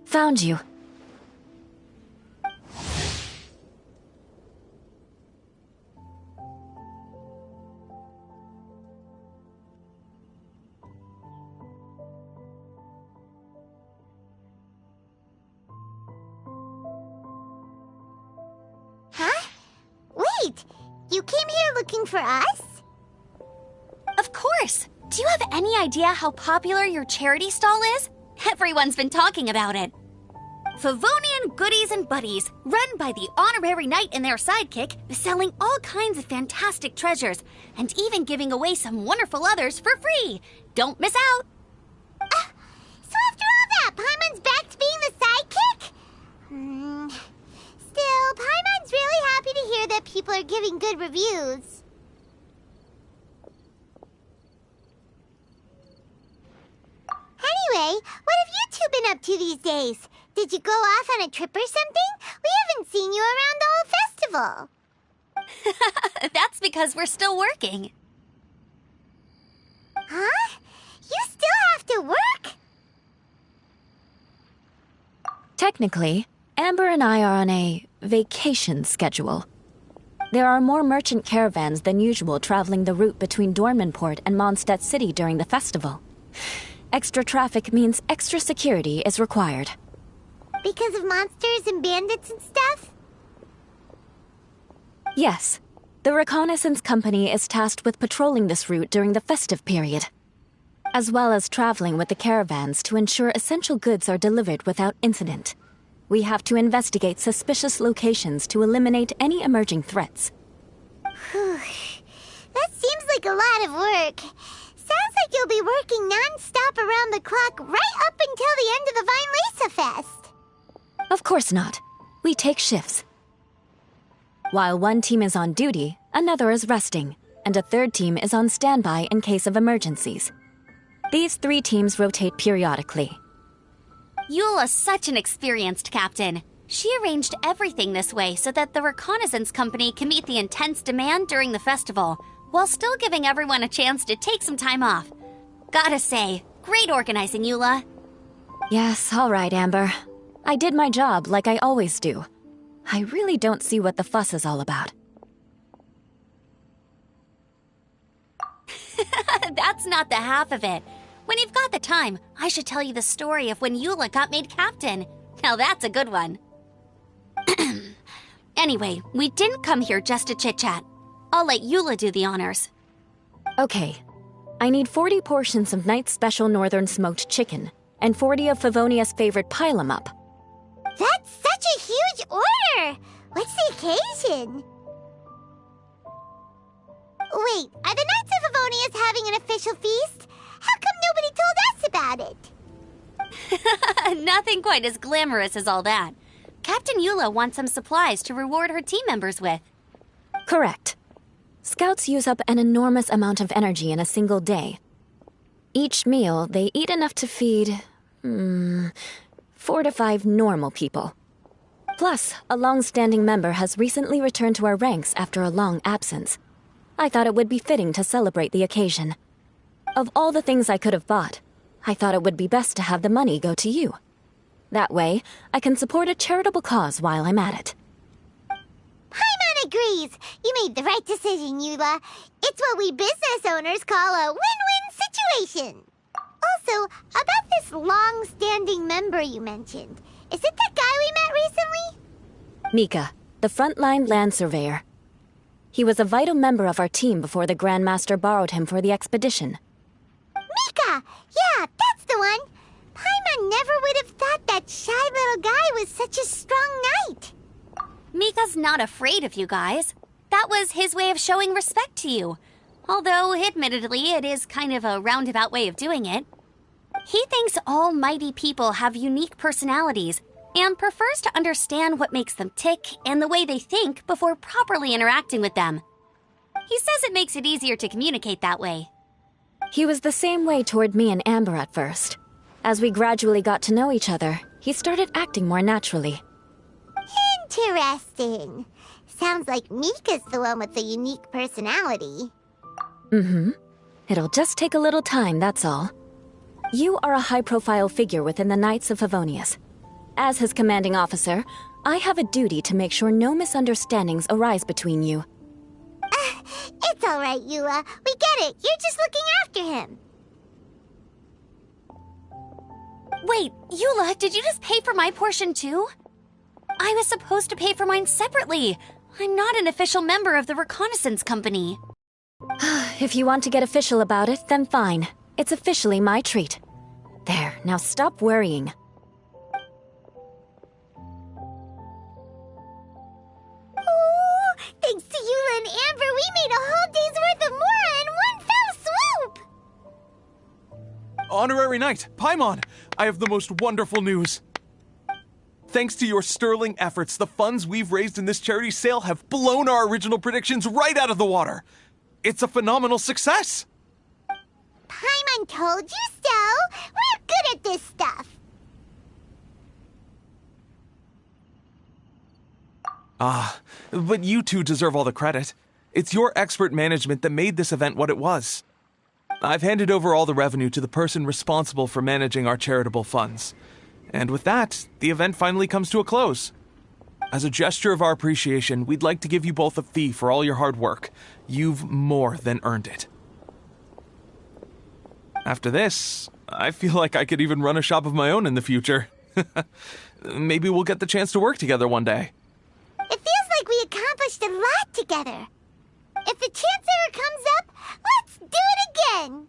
Found you. Huh? Wait! You came here looking for us? Of course! Do you have any idea how popular your charity stall is? Everyone's been talking about it. Favonian Goodies and Buddies, run by the honorary knight and their sidekick, selling all kinds of fantastic treasures, and even giving away some wonderful others for free. Don't miss out! So after all that, Paimon's back to being the sidekick? Still, Paimon's really happy to hear that people are giving good reviews. Anyway, what have you two been up to these days? Did you go off on a trip or something? We haven't seen you around the whole festival. That's because we're still working. Huh? You still have to work? Technically, Amber and I are on a vacation schedule. There are more merchant caravans than usual traveling the route between Dormanport and Mondstadt City during the festival. Extra traffic means extra security is required. Because of monsters and bandits and stuff? Yes. The reconnaissance company is tasked with patrolling this route during the festive period, as well as traveling with the caravans to ensure essential goods are delivered without incident. We have to investigate suspicious locations to eliminate any emerging threats. That seems like a lot of work. Sounds like you'll be working non-stop around the clock right up until the end of the Vine Lesa Fest. Of course not. We take shifts. While one team is on duty, another is resting, and a third team is on standby in case of emergencies. These 3 teams rotate periodically. Eula's such an experienced captain. She arranged everything this way so that the reconnaissance company can meet the intense demand during the festival, while still giving everyone a chance to take some time off. Gotta say, great organizing, Eula. Yes, all right, Amber. I did my job like I always do. I really don't see what the fuss is all about. That's not the half of it. When you've got the time, I should tell you the story of when Eula got made captain. Now that's a good one. Anyway, we didn't come here just to chit-chat. I'll let Eula do the honors. Okay. I need 40 portions of Knight's Special Northern Smoked Chicken, and 40 of Favonia's favorite pile-em-up. That's such a huge order! What's the occasion? Wait, are the Knights of Favonia's having an official feast? How come nobody told us about it? Nothing quite as glamorous as all that. Captain Eula wants some supplies to reward her team members with. Correct. Scouts use up an enormous amount of energy in a single day. Each meal, they eat enough to feed 4 to 5 normal people. Plus, a long-standing member has recently returned to our ranks after a long absence. I thought it would be fitting to celebrate the occasion. Of all the things I could have bought, I thought it would be best to have the money go to you. That way, I can support a charitable cause while I'm at it. Paimon agrees! You made the right decision, Eula. It's what we business owners call a win-win situation. Also, about this long-standing member you mentioned, is it that guy we met recently? Mika, the frontline land surveyor. He was a vital member of our team before the Grandmaster borrowed him for the expedition. Mika! Yeah, that's the one! Paimon never would have thought that shy little guy was such a strong knight. Mika's not afraid of you guys. That was his way of showing respect to you. Although, admittedly, it is kind of a roundabout way of doing it. He thinks all mighty people have unique personalities and prefers to understand what makes them tick and the way they think before properly interacting with them. He says it makes it easier to communicate that way. He was the same way toward me and Amber at first. As we gradually got to know each other, he started acting more naturally. Interesting. Sounds like Mika's the one with the unique personality. Mm-hmm. It'll just take a little time, that's all. You are a high-profile figure within the Knights of Favonius. As his commanding officer, I have a duty to make sure no misunderstandings arise between you. It's all right, Eula. We get it. You're just looking after him. Wait, Eula, did you just pay for my portion too? I was supposed to pay for mine separately. I'm not an official member of the reconnaissance company. If you want to get official about it, then fine. It's officially my treat. There, now stop worrying. Oh, thanks to Eula and Amber, we made a whole day's worth of Mora in one fell swoop! Honorary Knight, Paimon, I have the most wonderful news. Thanks to your sterling efforts, the funds we've raised in this charity sale have blown our original predictions right out of the water. It's a phenomenal success! Paimon told you so! We're good at this stuff! But you two deserve all the credit. It's your expert management that made this event what it was. I've handed over all the revenue to the person responsible for managing our charitable funds. And with that, the event finally comes to a close. As a gesture of our appreciation, we'd like to give you both a fee for all your hard work. You've more than earned it. After this, I feel like I could even run a shop of my own in the future. Maybe we'll get the chance to work together one day. It feels like we accomplished a lot together. If the chance ever comes up, let's do it again!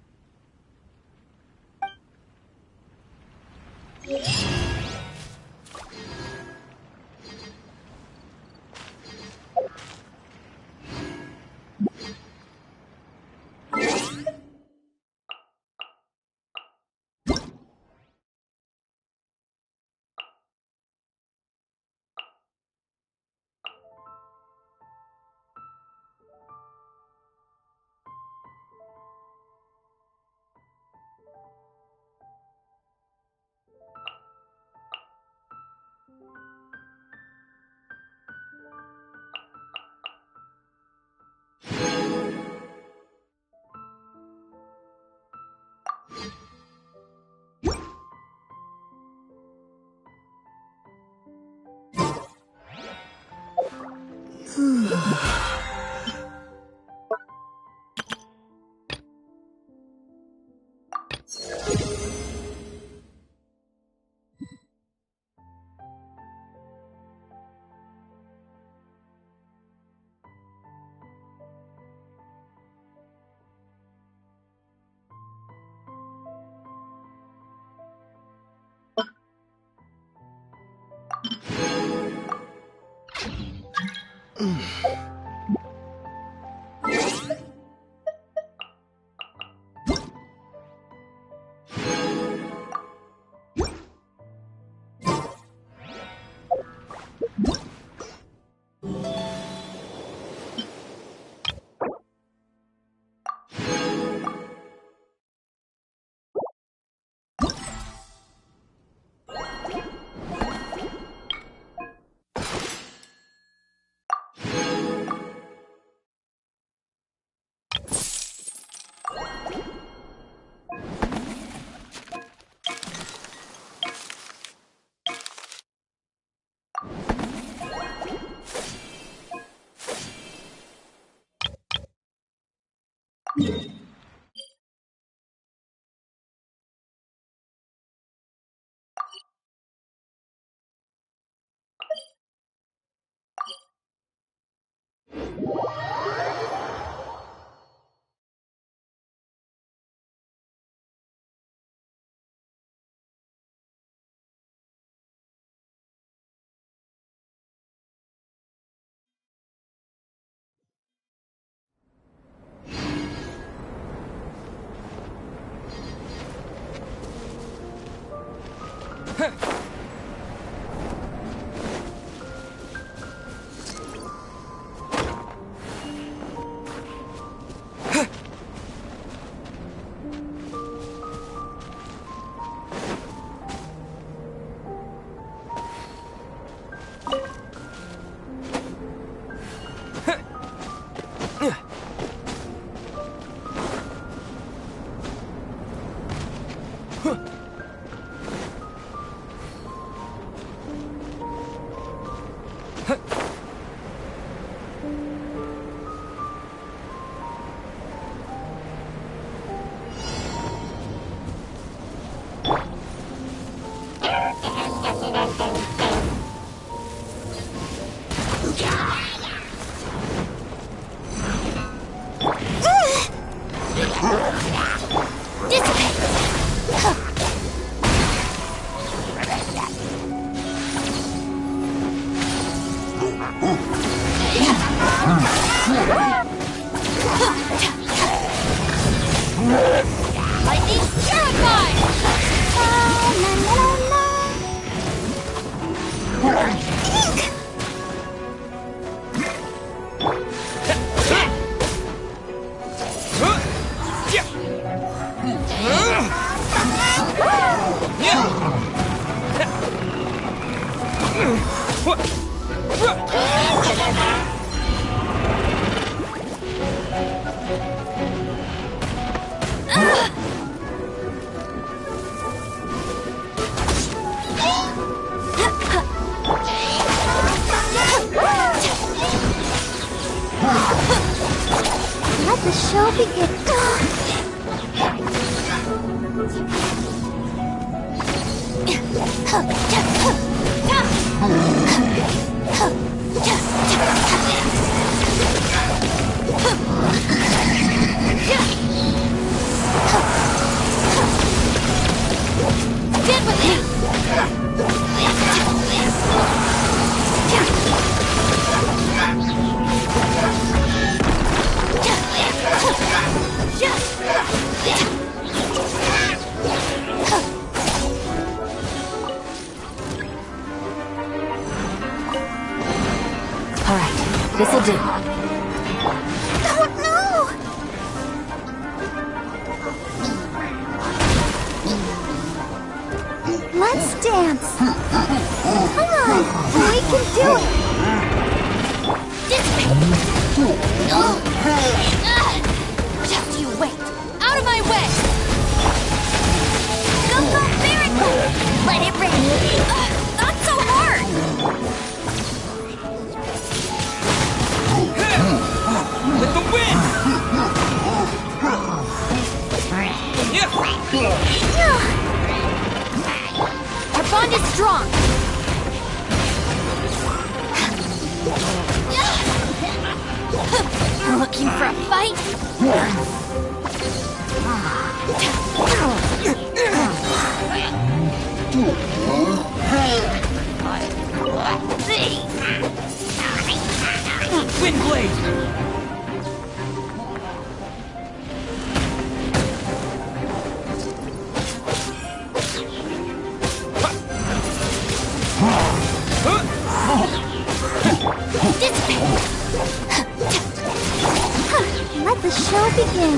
Lightning terrified! Let the show begin. Get with me! All right, this'll do. Oh no! Let's dance. Come on, we can do it. Just you wait! Out of my way! Go miracle! Let it rain! Not so hard! With the wind! Our bond is strong! Looking for a fight? Windblade! Let the show begin.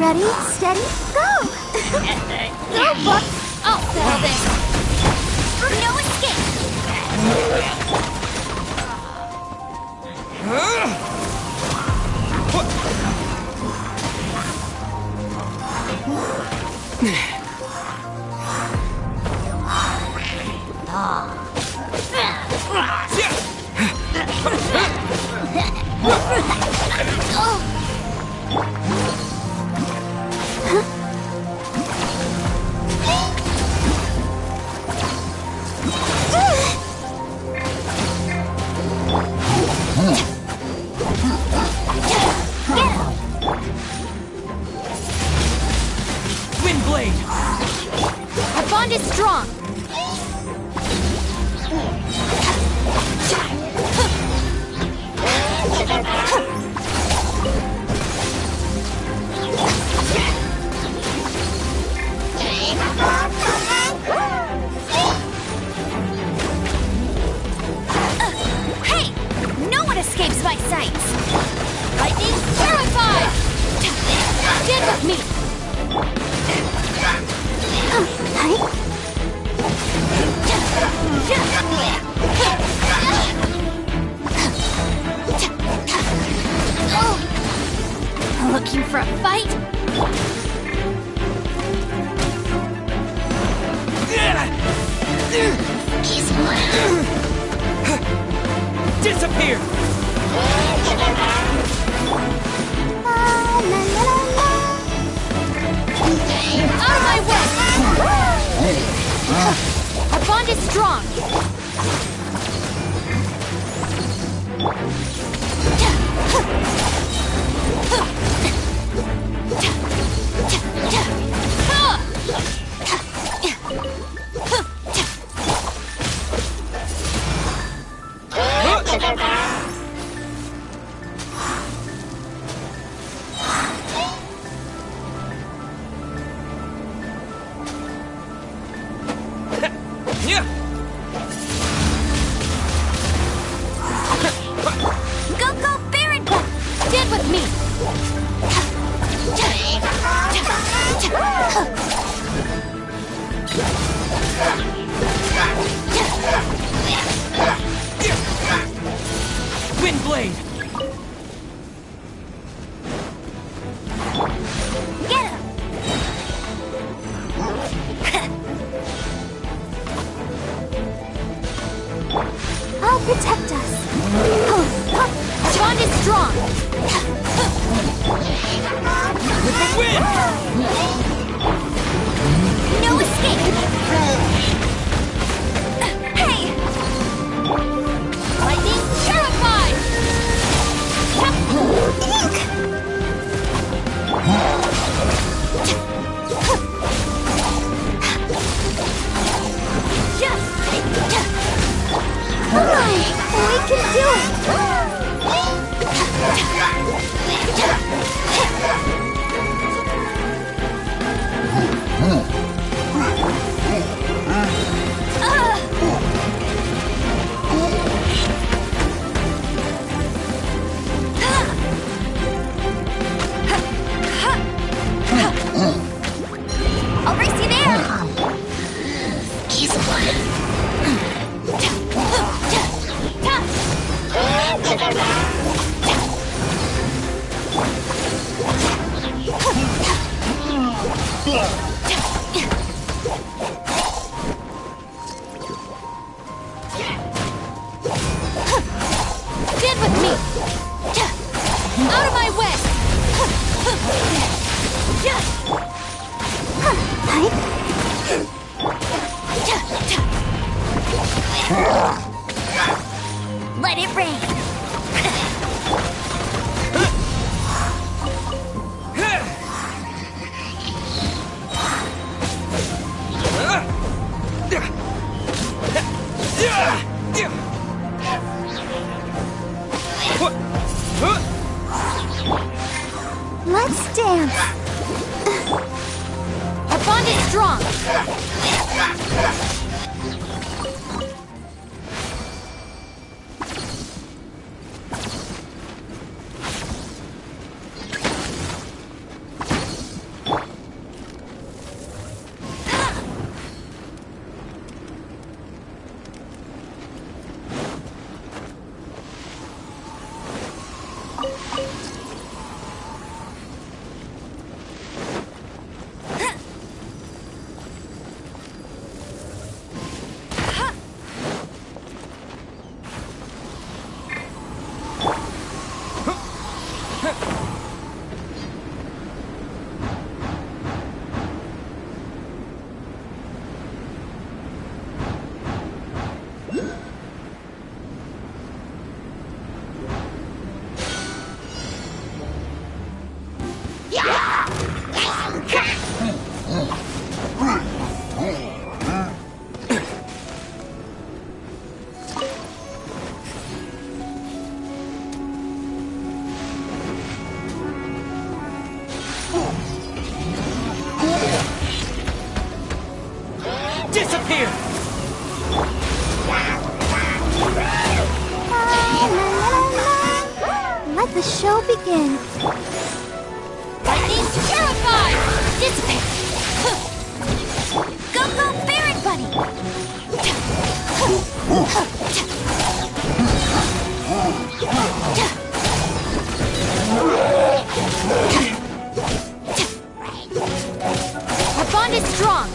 Ready, steady, go! Go, Buck! I'll settle this! No escape! Wind blade. Our bond is strong. Hey! No one escapes my sights! Lightning terrified! Stand with me! Looking for a fight? Disappear! Out of my way! Our bond is strong. Go, go, Baron! Stand with me. Wind blade. Get him! I'll protect us. Our bond is strong. With the wind. No escape! Hey! Lightning terrified. Come on, we can do it. I'll race you there! Stand with me. Out of my way. Let it rain! Let's dance. Our bond is strong. Disappear! Let the show begin. Lightning terrified! Dissipate! Go, go, Ferret Bunny! Our bond is strong!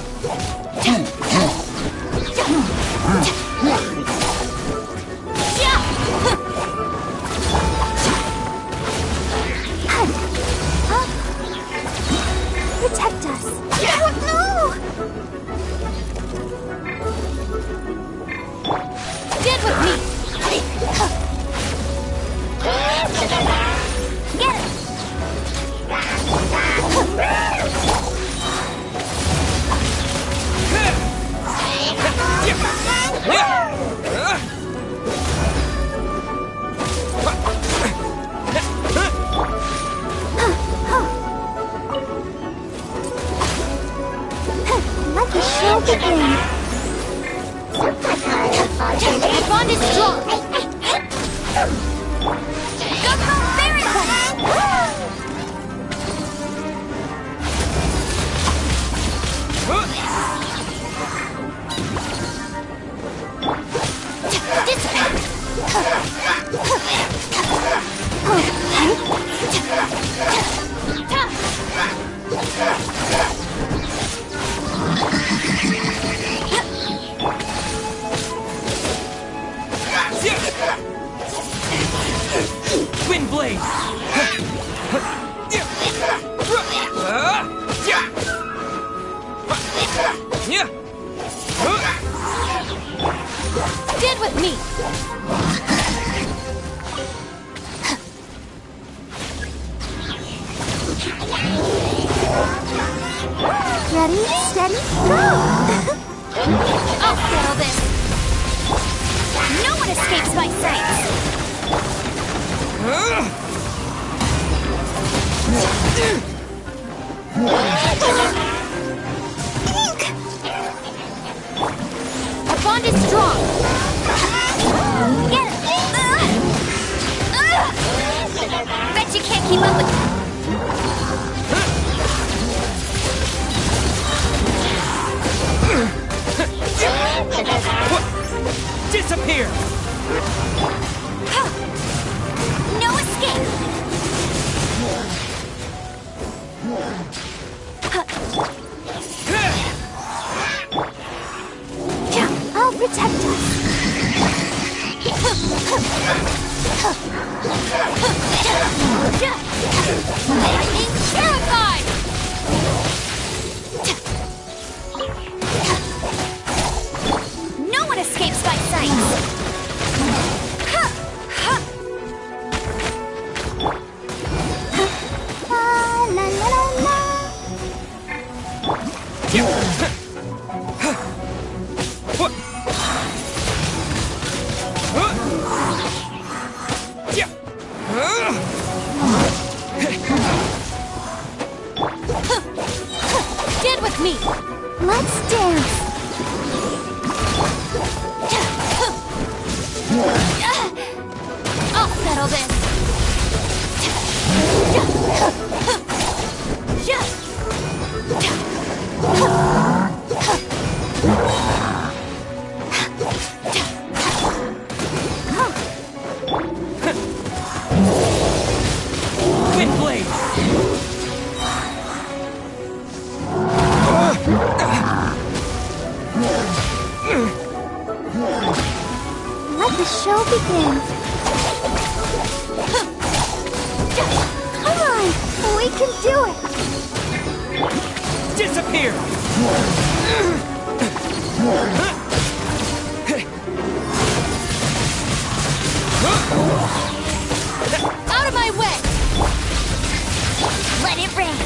Protect us. No! Get with me! Get it! Let the show begin. Our bond is strong! Go, go, Ferret Bunny! Wind blade! Stand with me! Ready, steady, go! I'll settle this! No one escapes my sight! Our bond is strong! Get it! Bet you can't keep up with me! Disappear! No escape! I'll protect us. Lightning terrified! No one escapes my sight! La la la la la. Stand with me! Let's dance. I'll settle this! Wind blade! Let the show begin. Come on, we can do it. Disappear! Out of my way! Let it rain!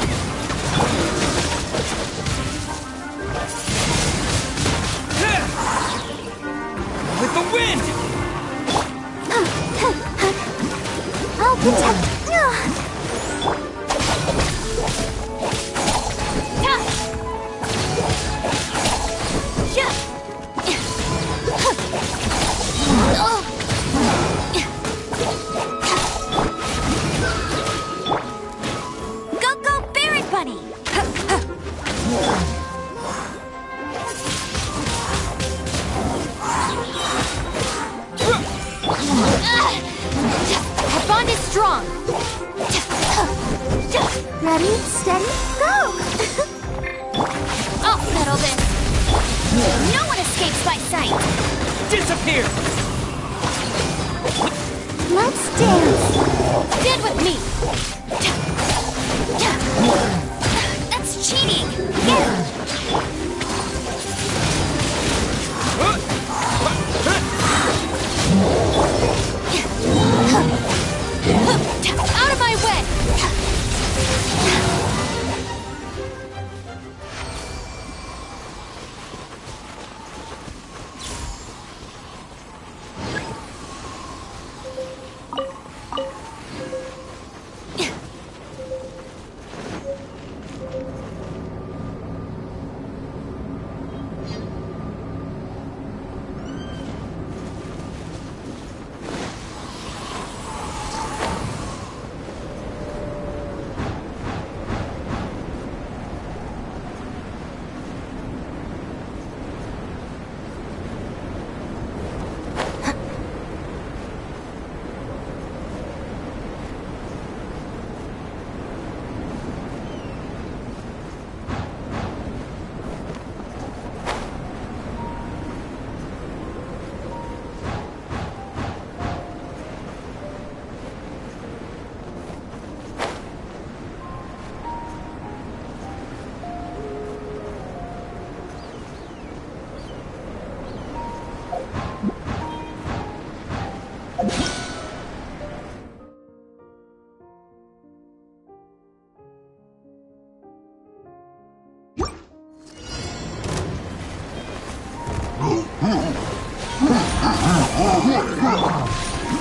With the wind! I'll protect. bond is strong. Ready, steady, go! I'll settle this. No one escapes my sight. Disappear! Let's dance! Stand with me. That's cheating. Out of my way.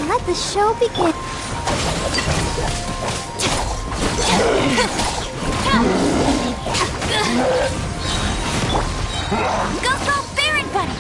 Let the show begin. Go, Baron Buddy!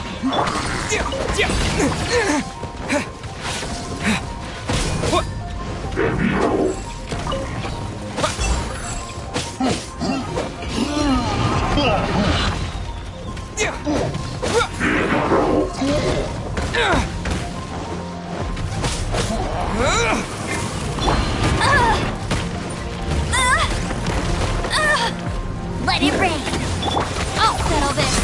Let it rain. I'll settle this.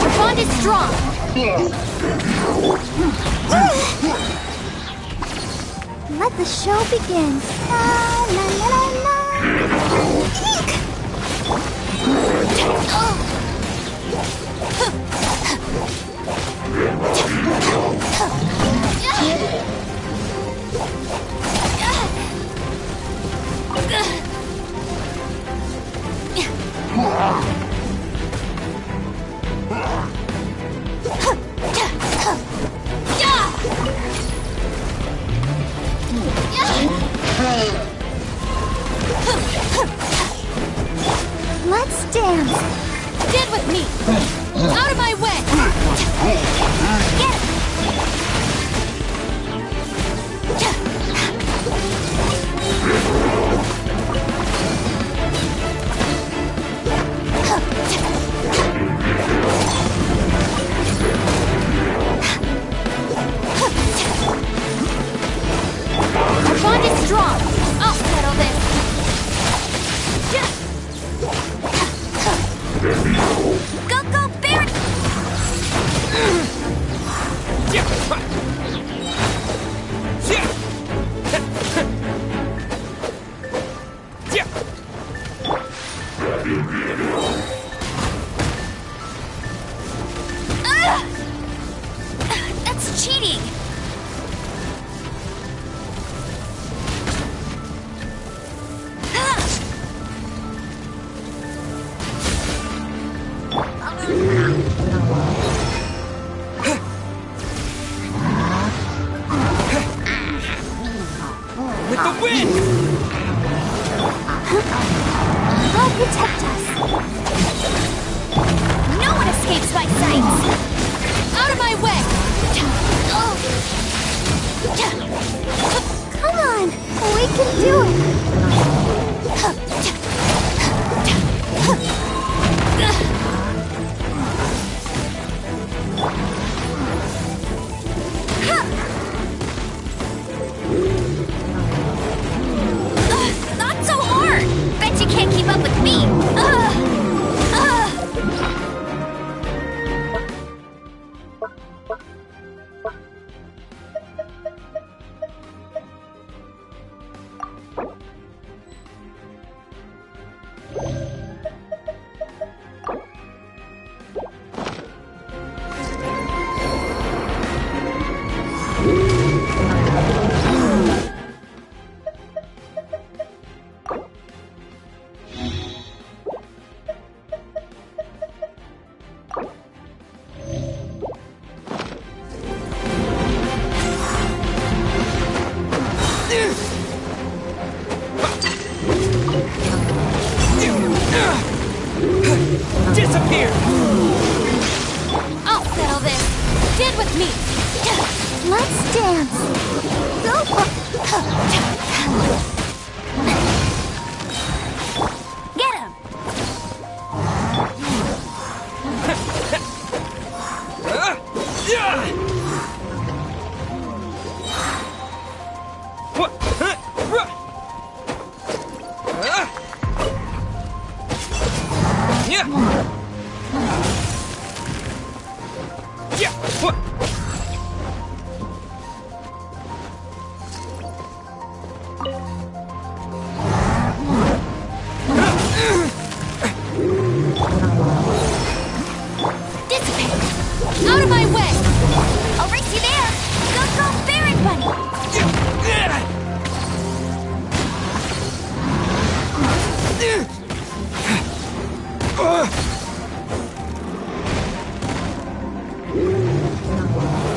Our bond is strong. Let the show begin. La la la la la. Eek! Let's dance. Stand with me. Out of my way. Get it. Our bond is strong. I'll settle this. Go, Baron! That's cheating! With the wind! God protect us. No one escapes my sight! Out of my way! Come on, we can do it. Disappear! I'll settle this. Stand with me. Let's dance. Go for... Get him! Dissipate! Out of my way! I'll race you there! Go, Baron Bunny!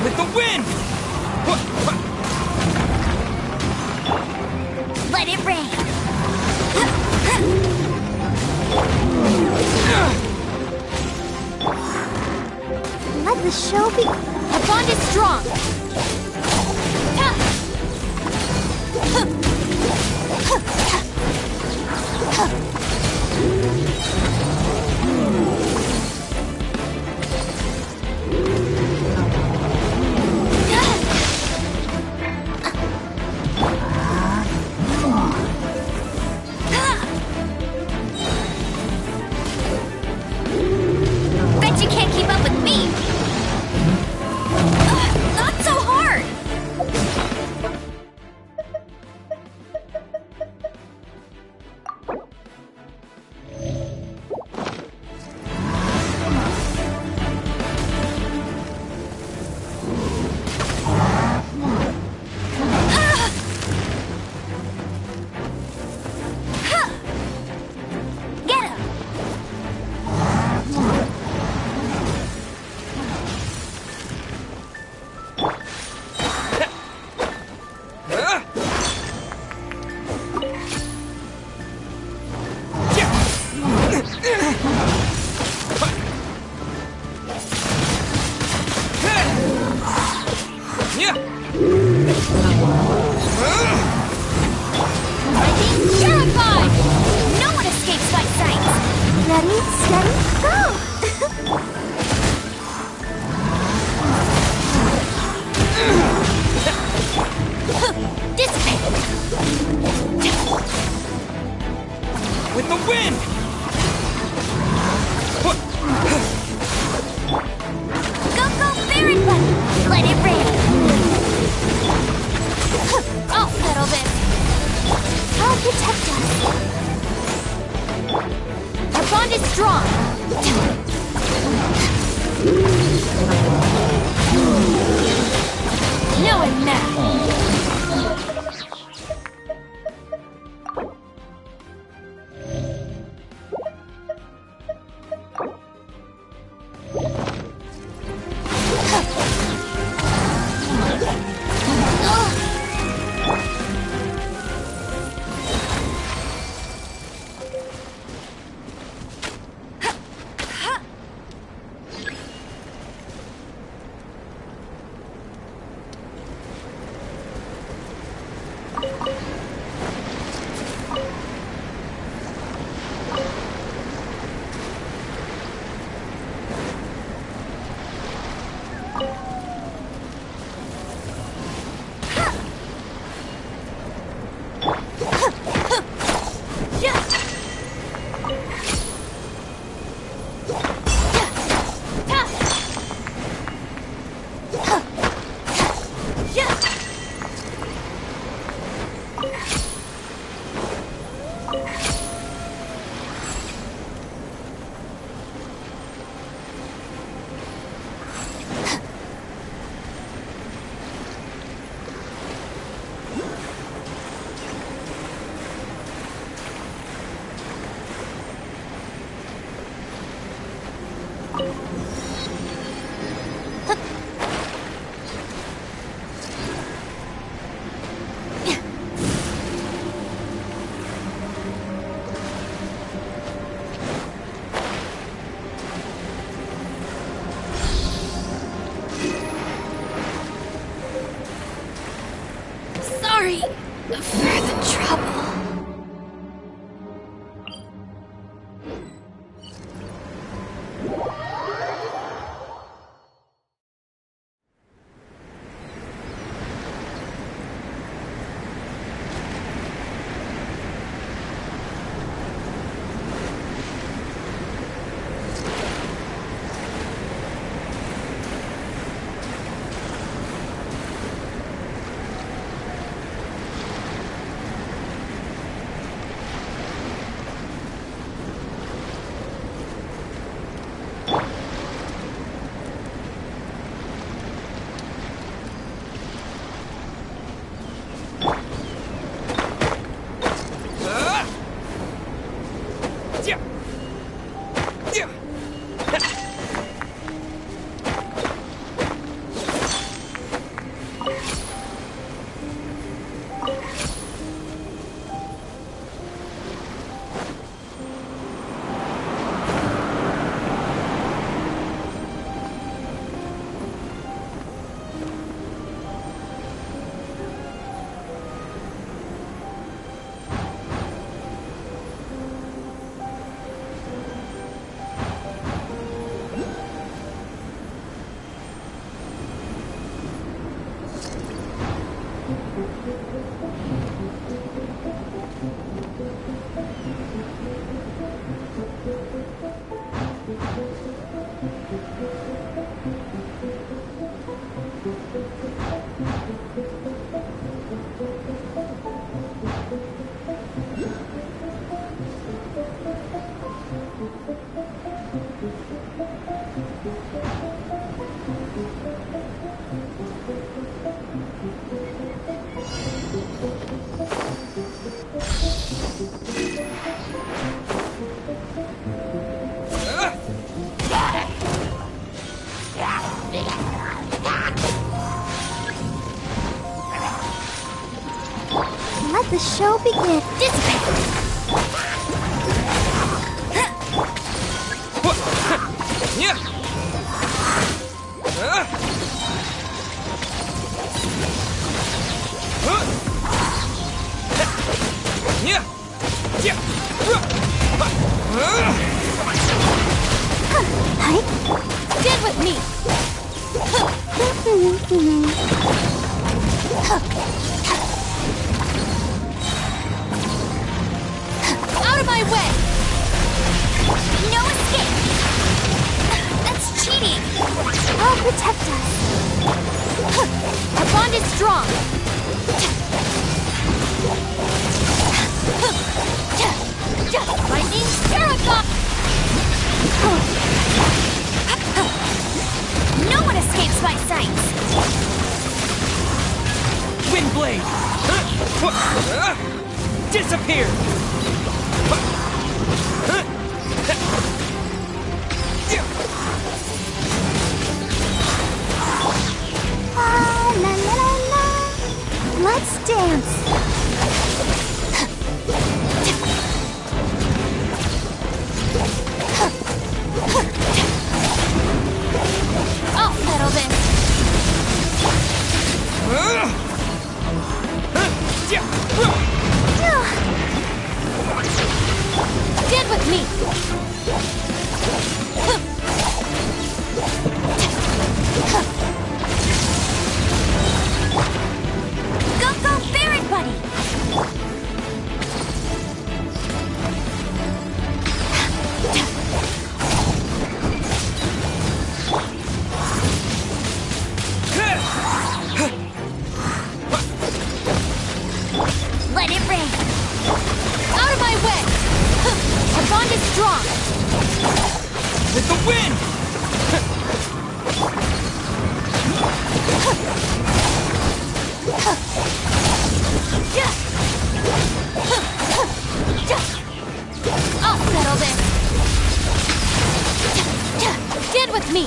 With the wind! Let it rain! Let the show be... The bond is strong! Bet you can't keep up with me! Not so hard! Get him! I'm being terrified! No one escapes my sight! Ready, steady, go! Dissipate! With the wind! Go, Baron Bunny! Let it rain! I'll settle this! I'll protect us. Our bond is strong! No and now! the show begin. Yeah. Yeah. Yeah. Stand with me! Out of my way! No escape! That's cheating! I'll protect us. Our bond is strong! Lightning Paragon! No one escapes my sights! Wind blade. Disappear. Ah, la la la la. Let's dance. I'll settle this! Stand with me! Go, Barret Buddy! Let it rain! Out of my way! Our bond is strong! With the wind. I'll settle this! Stand with me!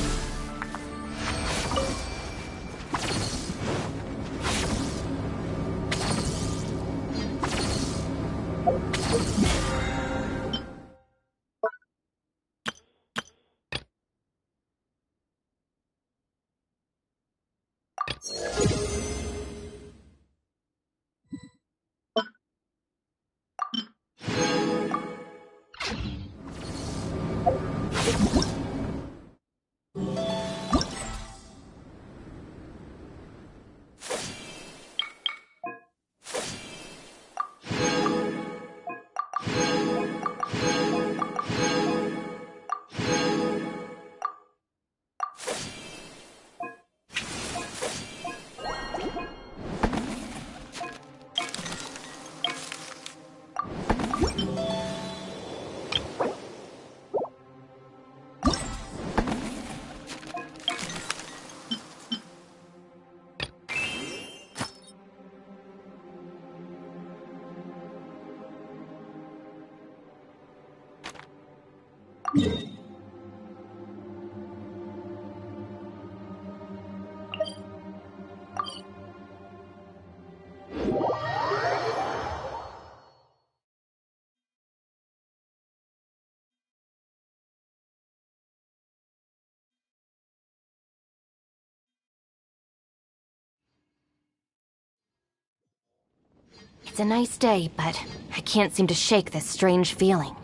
It's a nice day, but I can't seem to shake this strange feeling.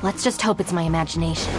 Let's just hope it's my imagination.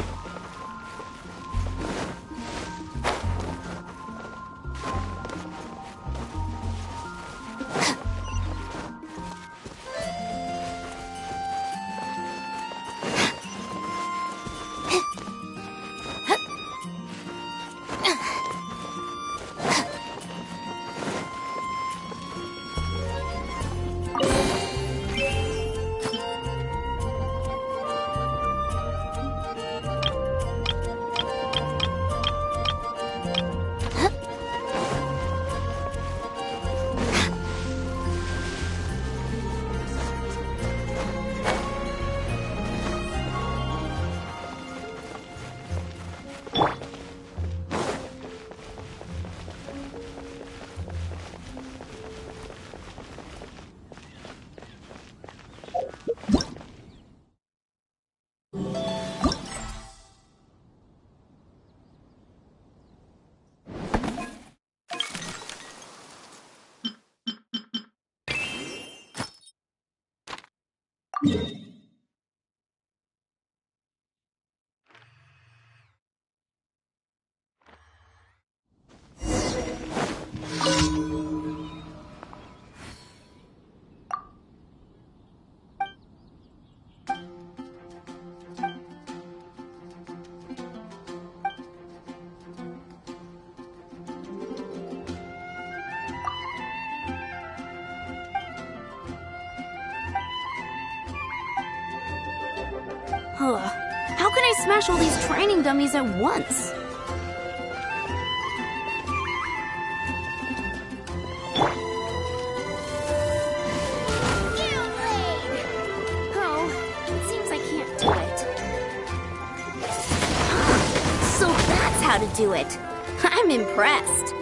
How can I smash all these training dummies at once? Oh, it seems I can't do it. So that's how to do it. I'm impressed.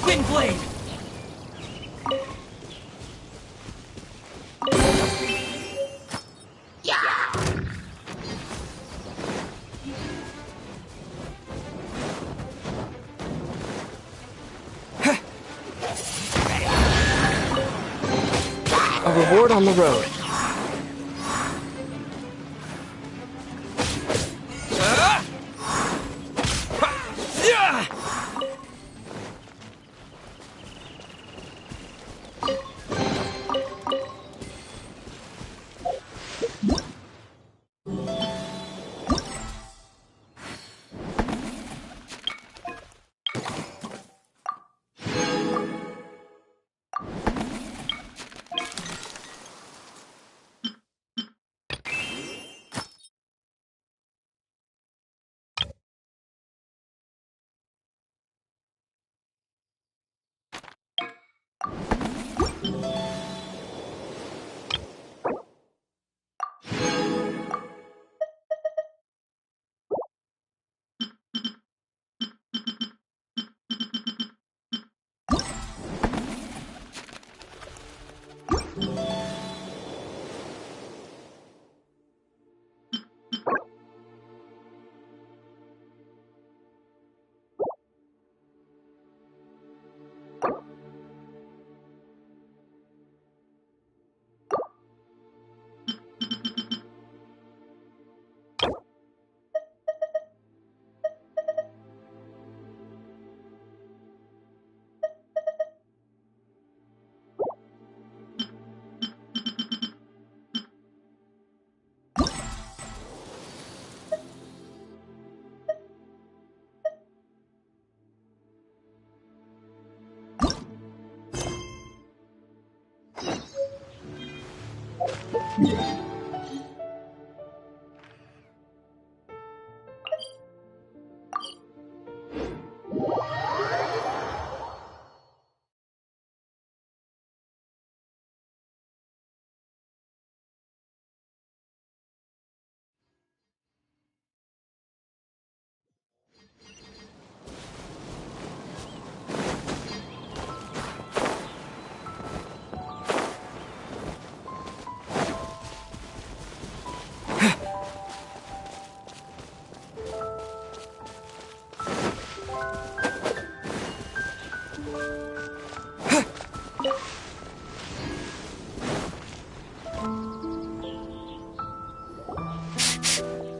Wind blade! A reward on the road.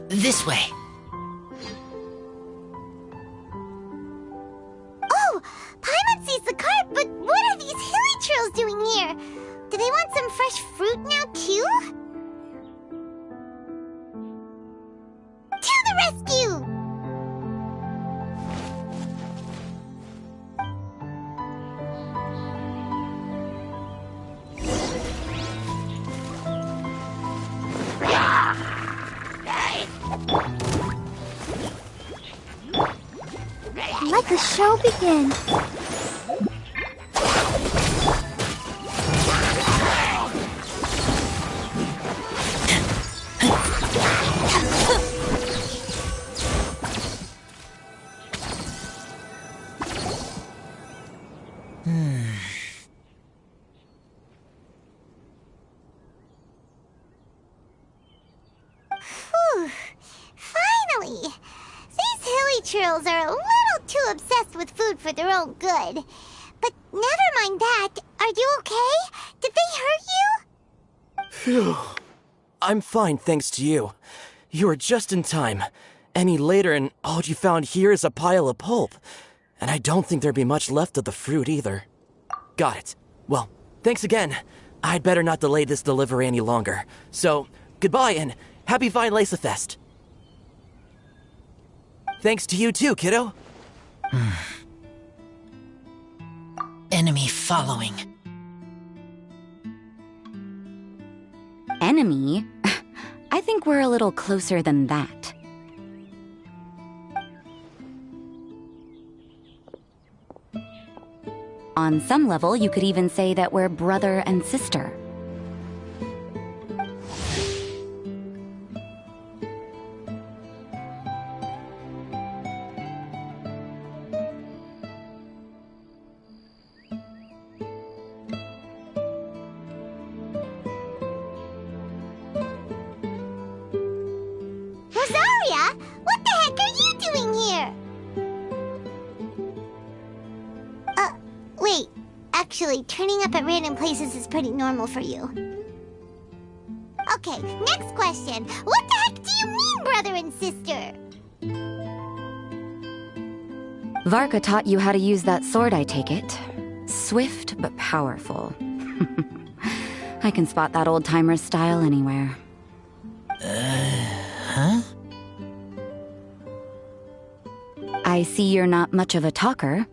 This way. Oh! Paimon sees the cart, but what are these hilly churls doing here? Do they want some fresh fruit now, too? To the rescue! Let the show begin. Whew. Finally! These hilly churls are a little too obsessed with food for their own good. But never mind that. Are you okay? Did they hurt you? Phew. I'm fine, thanks to you. You were just in time. Any later and all you found here is a pile of pulp. And I don't think there'd be much left of the fruit either. Got it. Well, thanks again. I'd better not delay this delivery any longer. So, goodbye and happy Vine Lace Fest. Thanks to you too, kiddo. Enemy following. Enemy? I think we're a little closer than that. On some level, you could even say that we're brother and sister. Rosaria, what the heck are you doing here? Wait. Actually, turning up at random places is pretty normal for you. Okay, next question. What the heck do you mean, brother and sister? Varka taught you how to use that sword, I take it. Swift but powerful. I can spot that old-timer's style anywhere. Huh? I see you're not much of a talker.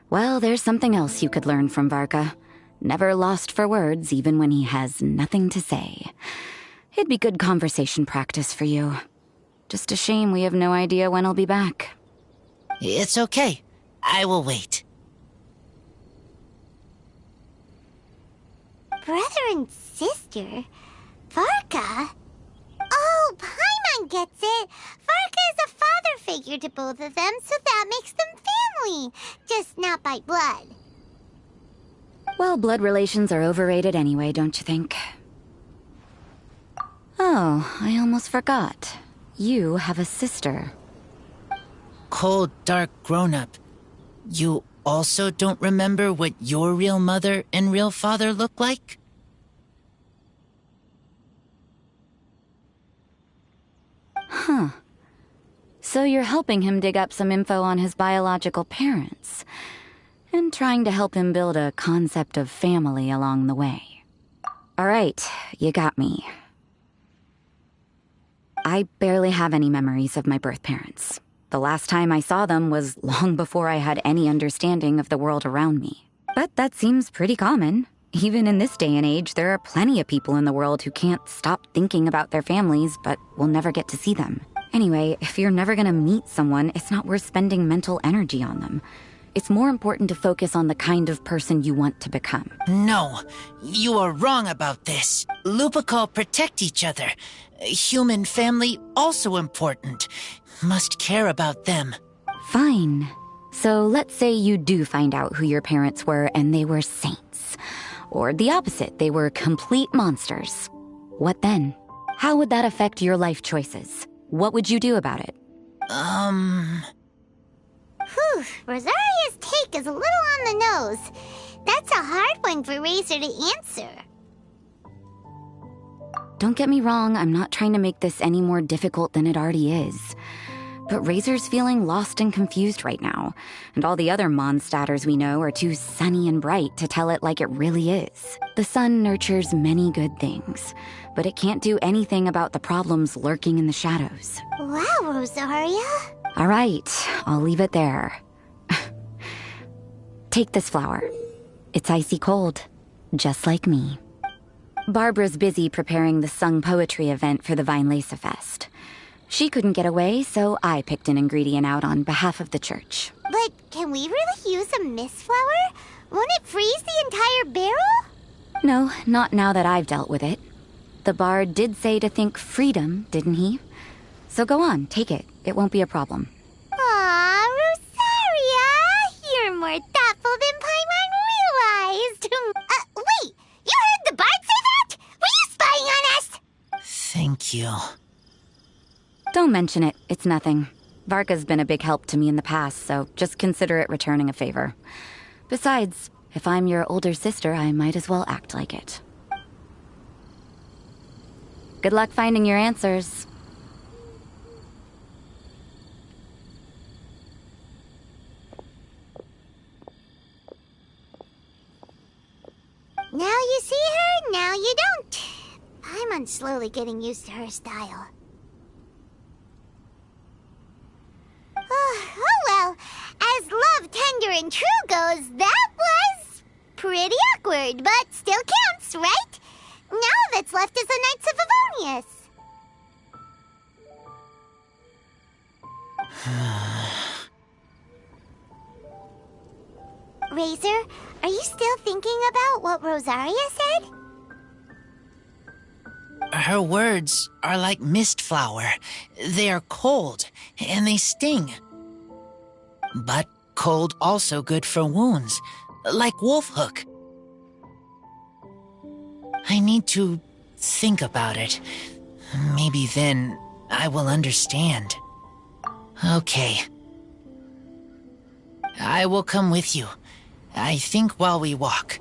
Well, there's something else you could learn from Varka. Never lost for words, even when he has nothing to say. It'd be good conversation practice for you. Just a shame we have no idea when he'll be back. It's okay. I will wait. Brother and sister? Varka? Oh, Paimon gets it. Varka is a father figure to both of them, so that makes them family. Just not by blood. Well, blood relations are overrated anyway, don't you think? Oh, I almost forgot. You have a sister. Cold, dark grown-up. You also don't remember what your real mother and real father look like? Huh. So you're helping him dig up some info on his biological parents, and trying to help him build a concept of family along the way. All right, you got me. I barely have any memories of my birth parents. The last time I saw them was long before I had any understanding of the world around me. But that seems pretty common. Even in this day and age, there are plenty of people in the world who can't stop thinking about their families, but will never get to see them. Anyway, if you're never gonna meet someone, it's not worth spending mental energy on them. It's more important to focus on the kind of person you want to become. No, you are wrong about this. Lupical protect each other. Human family also important. Must care about them. Fine. So let's say you do find out who your parents were and they were saints. Or the opposite, they were complete monsters. What then? How would that affect your life choices? What would you do about it? Whew, Rosaria's take is a little on the nose. That's a hard one for Razor to answer. Don't get me wrong, I'm not trying to make this any more difficult than it already is. But Razor's feeling lost and confused right now, and all the other Mondstadters we know are too sunny and bright to tell it like it really is. The sun nurtures many good things, but it can't do anything about the problems lurking in the shadows. Wow, Rosaria. All right, I'll leave it there. Take this flower. It's icy cold, just like me. Barbara's busy preparing the sung poetry event for the Vinelesa Fest. She couldn't get away, so I picked an ingredient out on behalf of the church. But can we really use a mist flower? Won't it freeze the entire barrel? No, not now that I've dealt with it. The bard did say to think freedom, didn't he? So go on, take it. It won't be a problem. Aw, Rosaria! You're more thoughtful than Paimon realized. Wait! You heard the bard say that? Were you spying on us? Thank you. Don't mention it. It's nothing. Varka's been a big help to me in the past, so just consider it returning a favor. Besides, if I'm your older sister, I might as well act like it. Good luck finding your answers. Now you see her, now you don't. Paimon's slowly getting used to her style. Oh well, as love, tender, and true goes, that was pretty awkward, but still counts, right? Now that's left is the Knights of Favonius. Razor, are you still thinking about what Rosaria said? Her words are like mist flower. They are cold, and they sting. But cold also good for wounds, like wolf hook. I need to think about it. Maybe then I will understand. Okay. I will come with you. I think while we walk.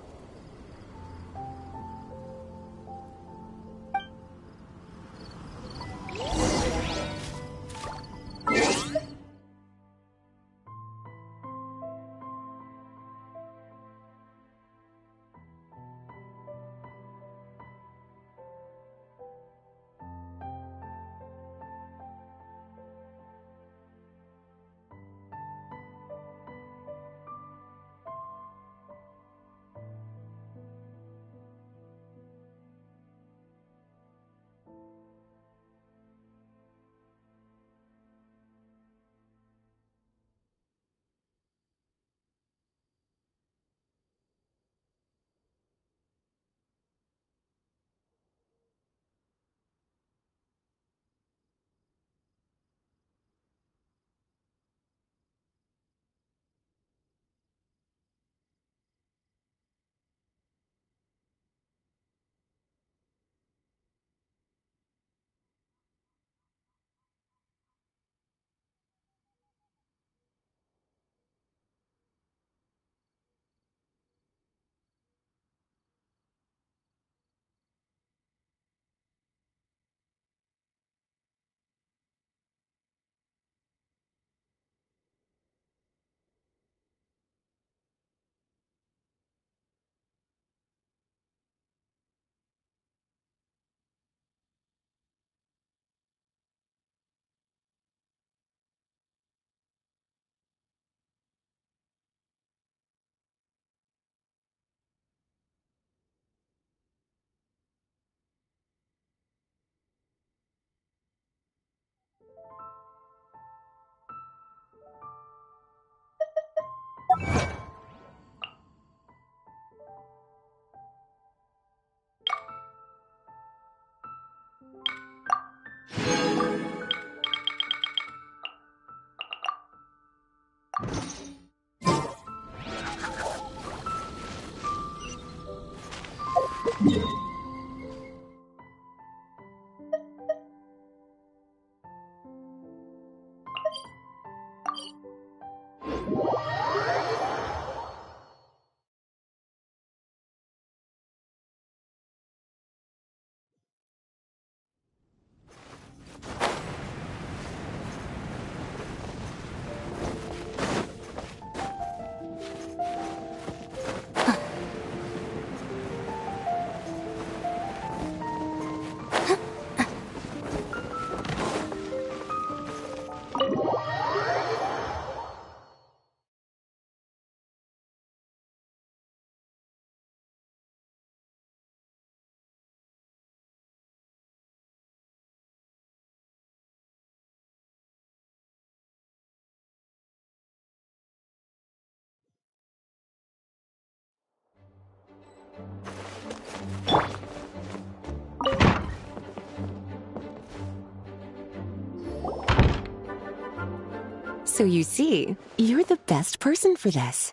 So you see, you're the best person for this.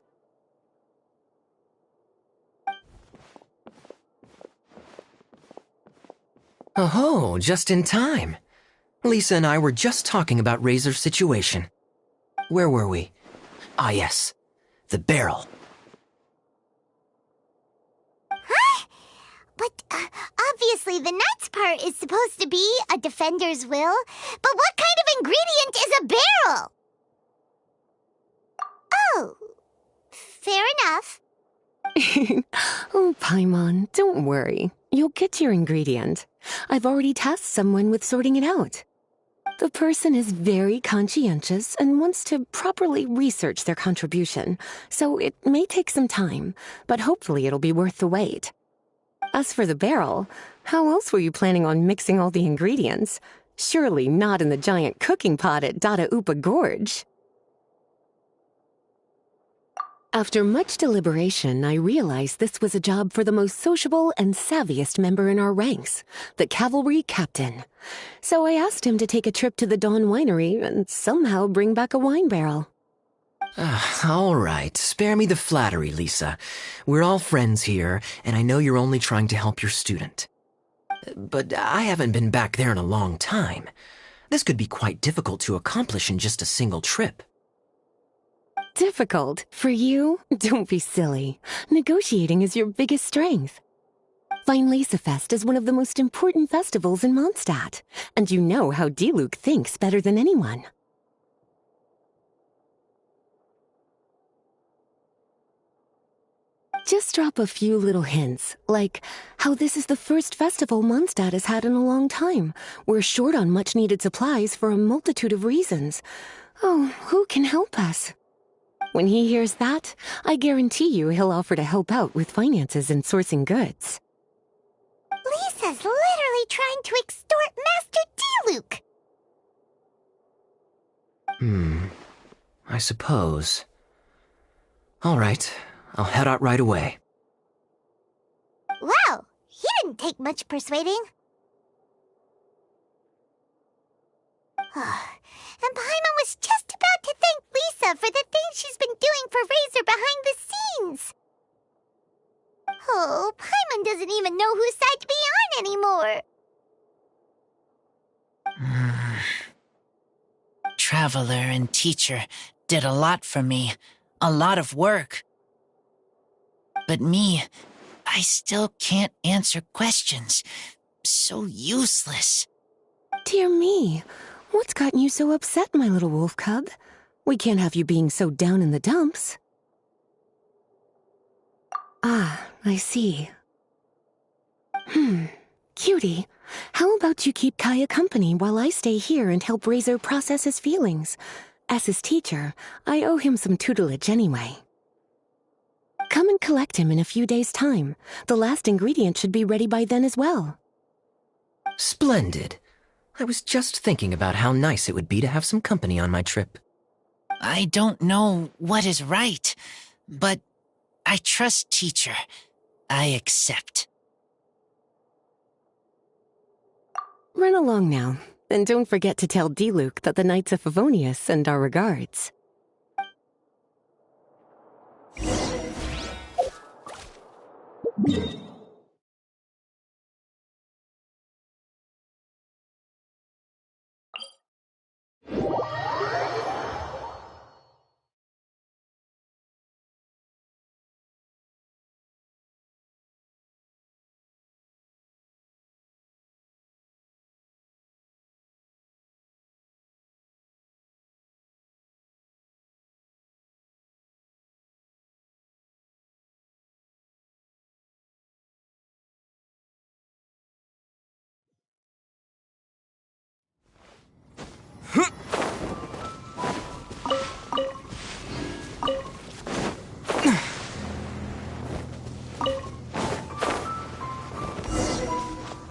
Oh, just in time. Lisa and I were just talking about Razor's situation. Where were we? Ah, yes. The barrel. Huh? But obviously the nuts part is supposed to be a defender's will. But what kind of ingredient is a barrel? Oh, fair enough. Oh, Paimon, don't worry. You'll get your ingredient. I've already tasked someone with sorting it out. The person is very conscientious and wants to properly research their contribution, so it may take some time, but hopefully it'll be worth the wait. As for the barrel, how else were you planning on mixing all the ingredients? Surely not in the giant cooking pot at Dada Upa Gorge. After much deliberation, I realized this was a job for the most sociable and savviest member in our ranks, the cavalry captain. So I asked him to take a trip to the Dawn Winery and somehow bring back a wine barrel. All right, spare me the flattery, Lisa. We're all friends here, and I know you're only trying to help your student. But I haven't been back there in a long time. This could be quite difficult to accomplish in just a single trip. Difficult? For you? Don't be silly. Negotiating is your biggest strength. Fine Lisa Fest is one of the most important festivals in Mondstadt, and you know how Diluc thinks better than anyone. Just drop a few little hints, like how this is the first festival Mondstadt has had in a long time. We're short on much-needed supplies for a multitude of reasons. Oh, who can help us? When he hears that, I guarantee you he'll offer to help out with finances and sourcing goods. Lisa's literally trying to extort Master Diluc. I suppose. All right, I'll head out right away. Wow, he didn't take much persuading. And Paimon was just about to thank Lisa for the things she's been doing for Razor behind the scenes. Oh, Paimon doesn't even know whose side to be on anymore. Traveler and teacher did a lot for me. A lot of work. But me, I still can't answer questions. So useless. Dear me, what's gotten you so upset, my little wolf cub? We can't have you being so down in the dumps. Ah, I see. Cutie, how about you keep Kaya company while I stay here and help Razor process his feelings? As his teacher, I owe him some tutelage anyway. Come and collect him in a few days' time. The last ingredient should be ready by then as well. Splendid. I was just thinking about how nice it would be to have some company on my trip. I don't know what is right, but I trust teacher. I accept. Run along now, and don't forget to tell Diluc that the Knights of Favonius send our regards.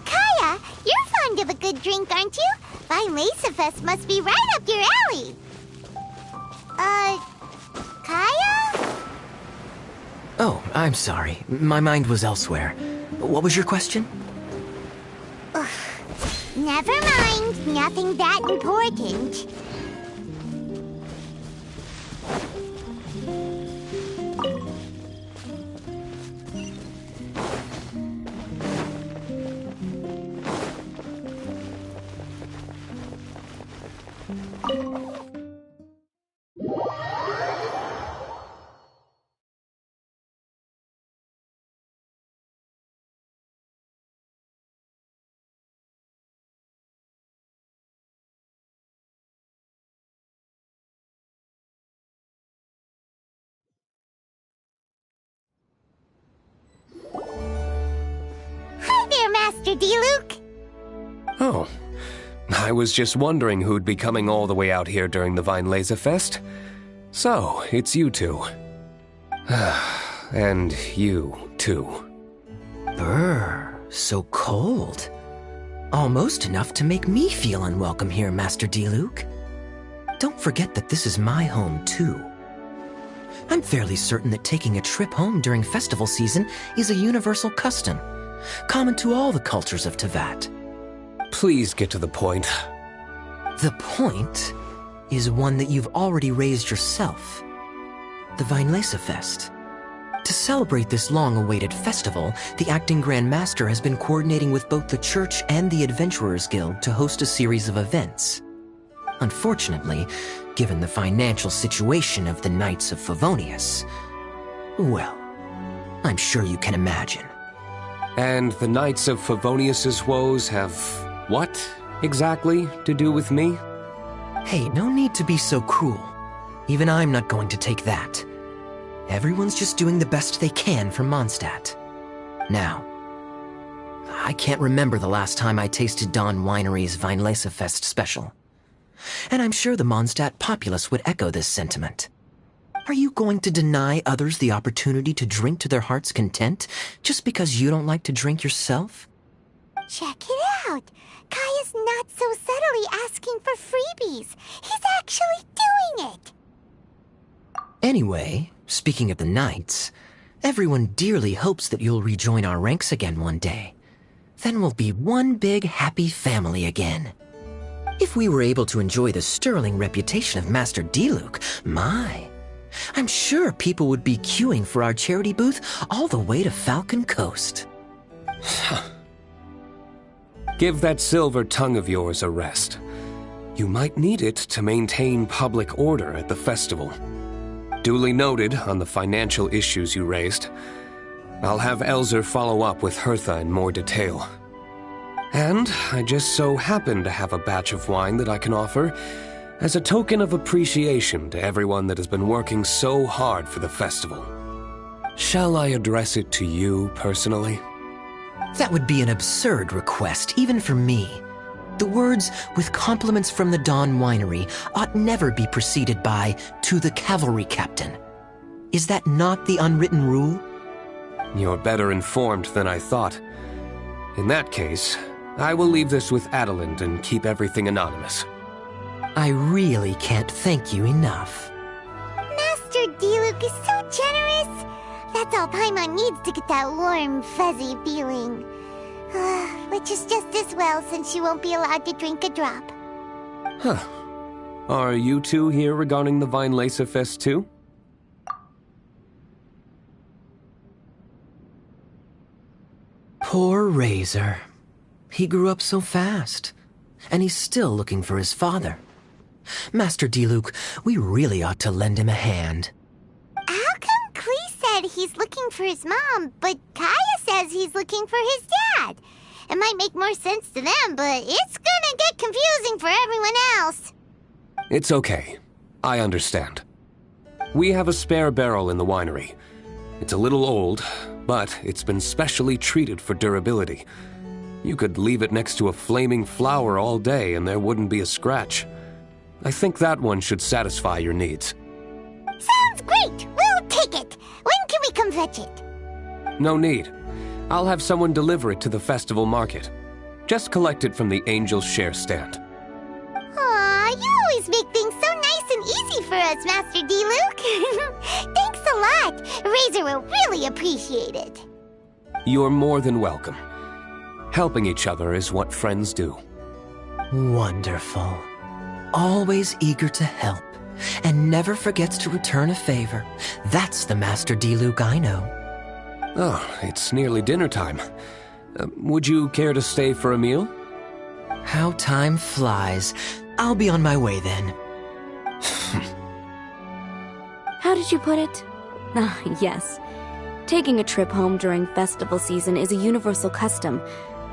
Kaya, you're fond of a good drink, aren't you? Fine Lace-a-Fest must be right up your alley. Kaya? Oh, I'm sorry. My mind was elsewhere. What was your question? Never mind. Nothing that important. Master D-Luke? Oh, I was just wondering who'd be coming all the way out here during the Vine Laser Fest. So, it's you two. And you, too. Brr, so cold. Almost enough to make me feel unwelcome here, Master D-Luke. Don't forget that this is my home, too. I'm fairly certain that taking a trip home during festival season is a universal custom, common to all the cultures of Teyvat. Please get to the point. The point is one that you've already raised yourself. The Vinelesa Fest. To celebrate this long-awaited festival, the Acting Grand Master has been coordinating with both the Church and the Adventurers Guild to host a series of events. Unfortunately, given the financial situation of the Knights of Favonius, well, I'm sure you can imagine. And the Knights of Favonius's woes have what, exactly, to do with me? Hey, no need to be so cruel. Even I'm not going to take that. Everyone's just doing the best they can for Mondstadt. Now, I can't remember the last time I tasted Dawn Winery's Vinelesa Fest special. And I'm sure the Mondstadt populace would echo this sentiment. Are you going to deny others the opportunity to drink to their heart's content just because you don't like to drink yourself? Check it out. Kaya's not so subtly asking for freebies. He's actually doing it. Anyway, speaking of the Knights, everyone dearly hopes that you'll rejoin our ranks again one day. Then we'll be one big happy family again. If we were able to enjoy the sterling reputation of Master D-Luke, my, I'm sure people would be queuing for our charity booth all the way to Falcon Coast. Give that silver tongue of yours a rest. You might need it to maintain public order at the festival. Duly noted on the financial issues you raised. I'll have Elzer follow up with Hertha in more detail. And I just so happen to have a batch of wine that I can offer as a token of appreciation to everyone that has been working so hard for the festival. Shall I address it to you personally? That would be an absurd request, even for me. The words, "with compliments from the Dawn Winery," ought never be preceded by, "to the cavalry captain." Is that not the unwritten rule? You're better informed than I thought. In that case, I will leave this with Adelind and keep everything anonymous. I really can't thank you enough. Master D-Luke is so generous. That's all Paimon needs to get that warm, fuzzy feeling. Which is just as well since she won't be allowed to drink a drop. Huh. Are you two here regarding the Vinelesa Fest too? Poor Razor. He grew up so fast, and he's still looking for his father. Master D-Luke, we really ought to lend him a hand. How come Klee said he's looking for his mom, but Kaya says he's looking for his dad? It might make more sense to them, but it's gonna get confusing for everyone else. It's okay. I understand. We have a spare barrel in the winery. It's a little old, but it's been specially treated for durability. You could leave it next to a flaming flower all day and there wouldn't be a scratch. I think that one should satisfy your needs. Sounds great! We'll take it! When can we come fetch it? No need. I'll have someone deliver it to the festival market. Just collect it from the Angel's Share stand. Aw, you always make things so nice and easy for us, Master D-Luke. Thanks a lot. Razor will really appreciate it. You're more than welcome. Helping each other is what friends do. Wonderful. Always eager to help, and never forgets to return a favor. That's the Master D-Luke I know. Oh, it's nearly dinner time. Would you care to stay for a meal? How time flies. I'll be on my way then. How did you put it? Ah, yes. Taking a trip home during festival season is a universal custom,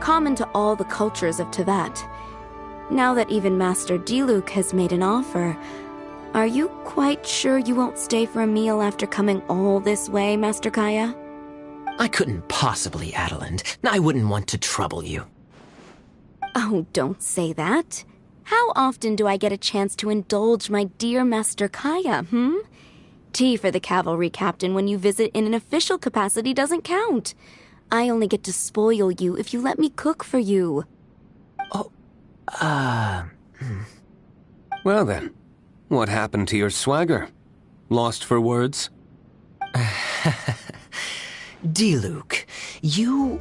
common to all the cultures of Teyvat. Now that even Master D-Luke has made an offer, are you quite sure you won't stay for a meal after coming all this way, Master Kaya? I couldn't possibly, Adeland. I wouldn't want to trouble you. Oh, don't say that. How often do I get a chance to indulge my dear Master Kaya, Tea for the cavalry captain when you visit in an official capacity doesn't count. I only get to spoil you if you let me cook for you. Well then, what happened to your swagger? Lost for words? D-Luke, you...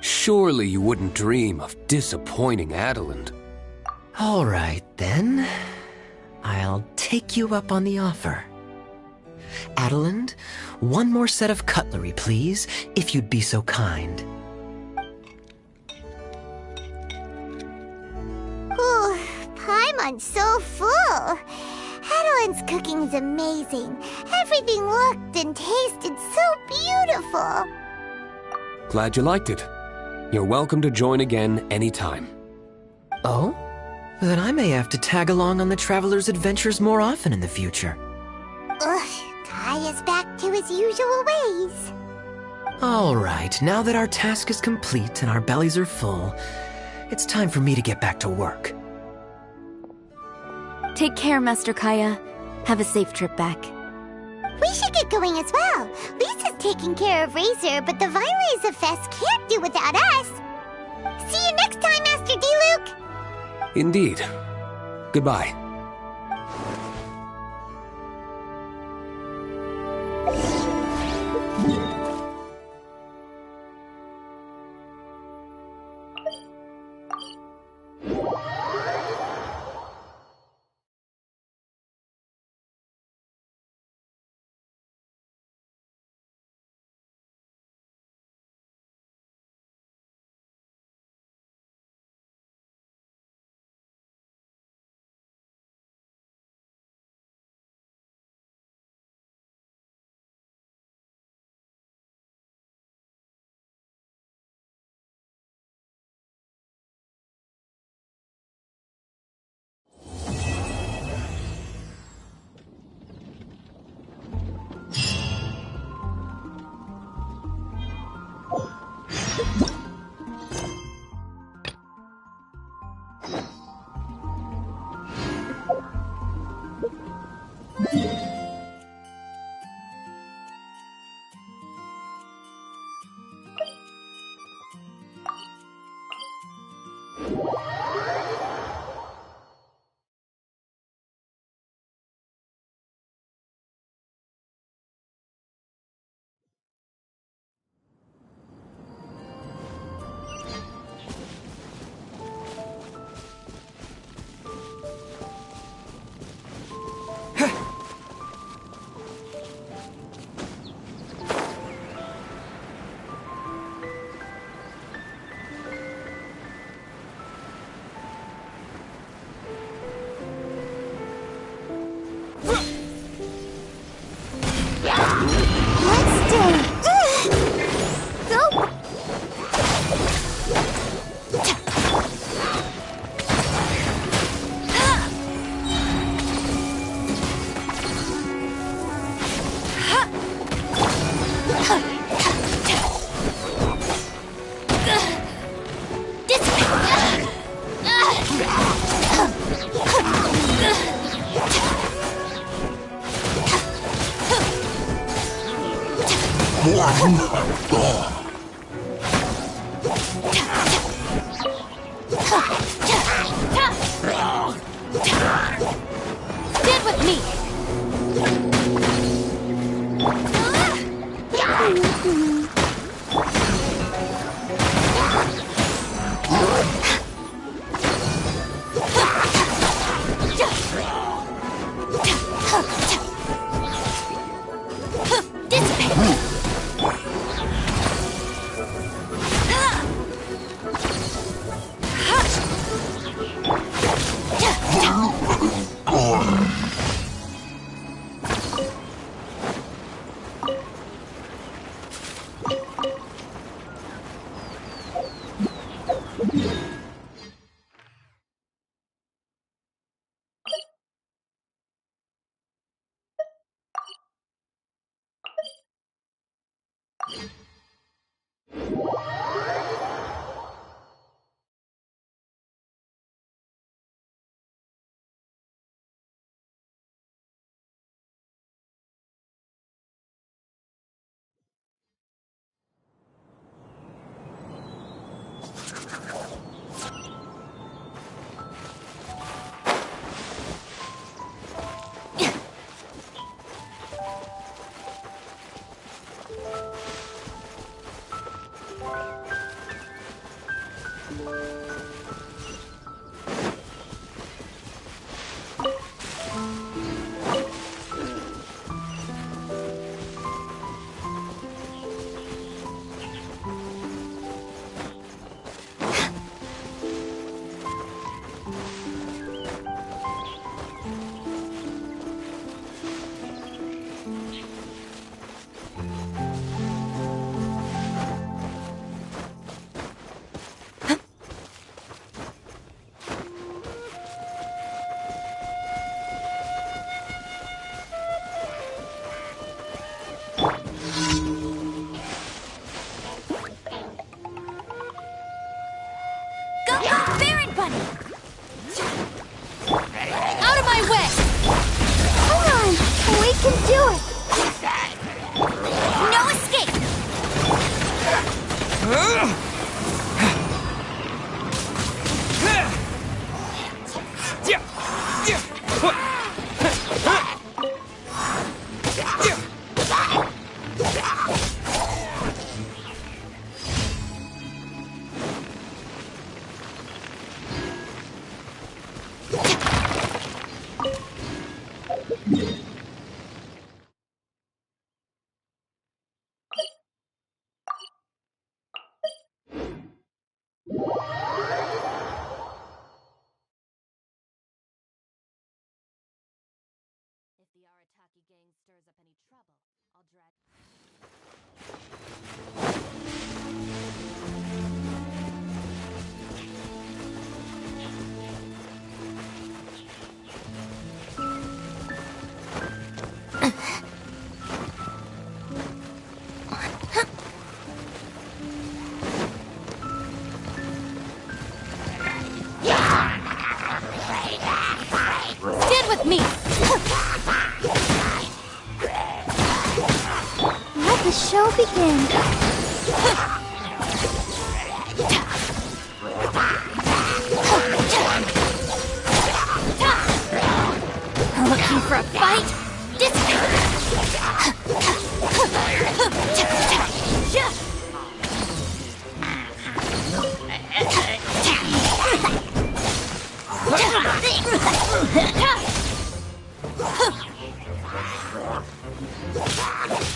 Surely you wouldn't dream of disappointing Adeland. All right, then. I'll take you up on the offer. Adeland, one more set of cutlery, please, if you'd be so kind. Ooh, Paimon's so full. Adeline's cooking's amazing. Everything looked and tasted so beautiful. Glad you liked it. You're welcome to join again anytime. Oh? Then I may have to tag along on the Traveler's adventures more often in the future. Ugh, Kaya's back to his usual ways. All right, now that our task is complete and our bellies are full, it's time for me to get back to work. Take care, Master Kaya. Have a safe trip back. We should get going as well. Lisa's taking care of Razor, but the Vileza Fest can't do without us. See you next time, Master D-Luke! Indeed. Goodbye. Stand with me! Baron Bunny! Out of my way! Come on! We can do it! No escape! If the Arataki gang stirs up any trouble, I'll drag... Stand with me! Let the show begin. Looking for a fight?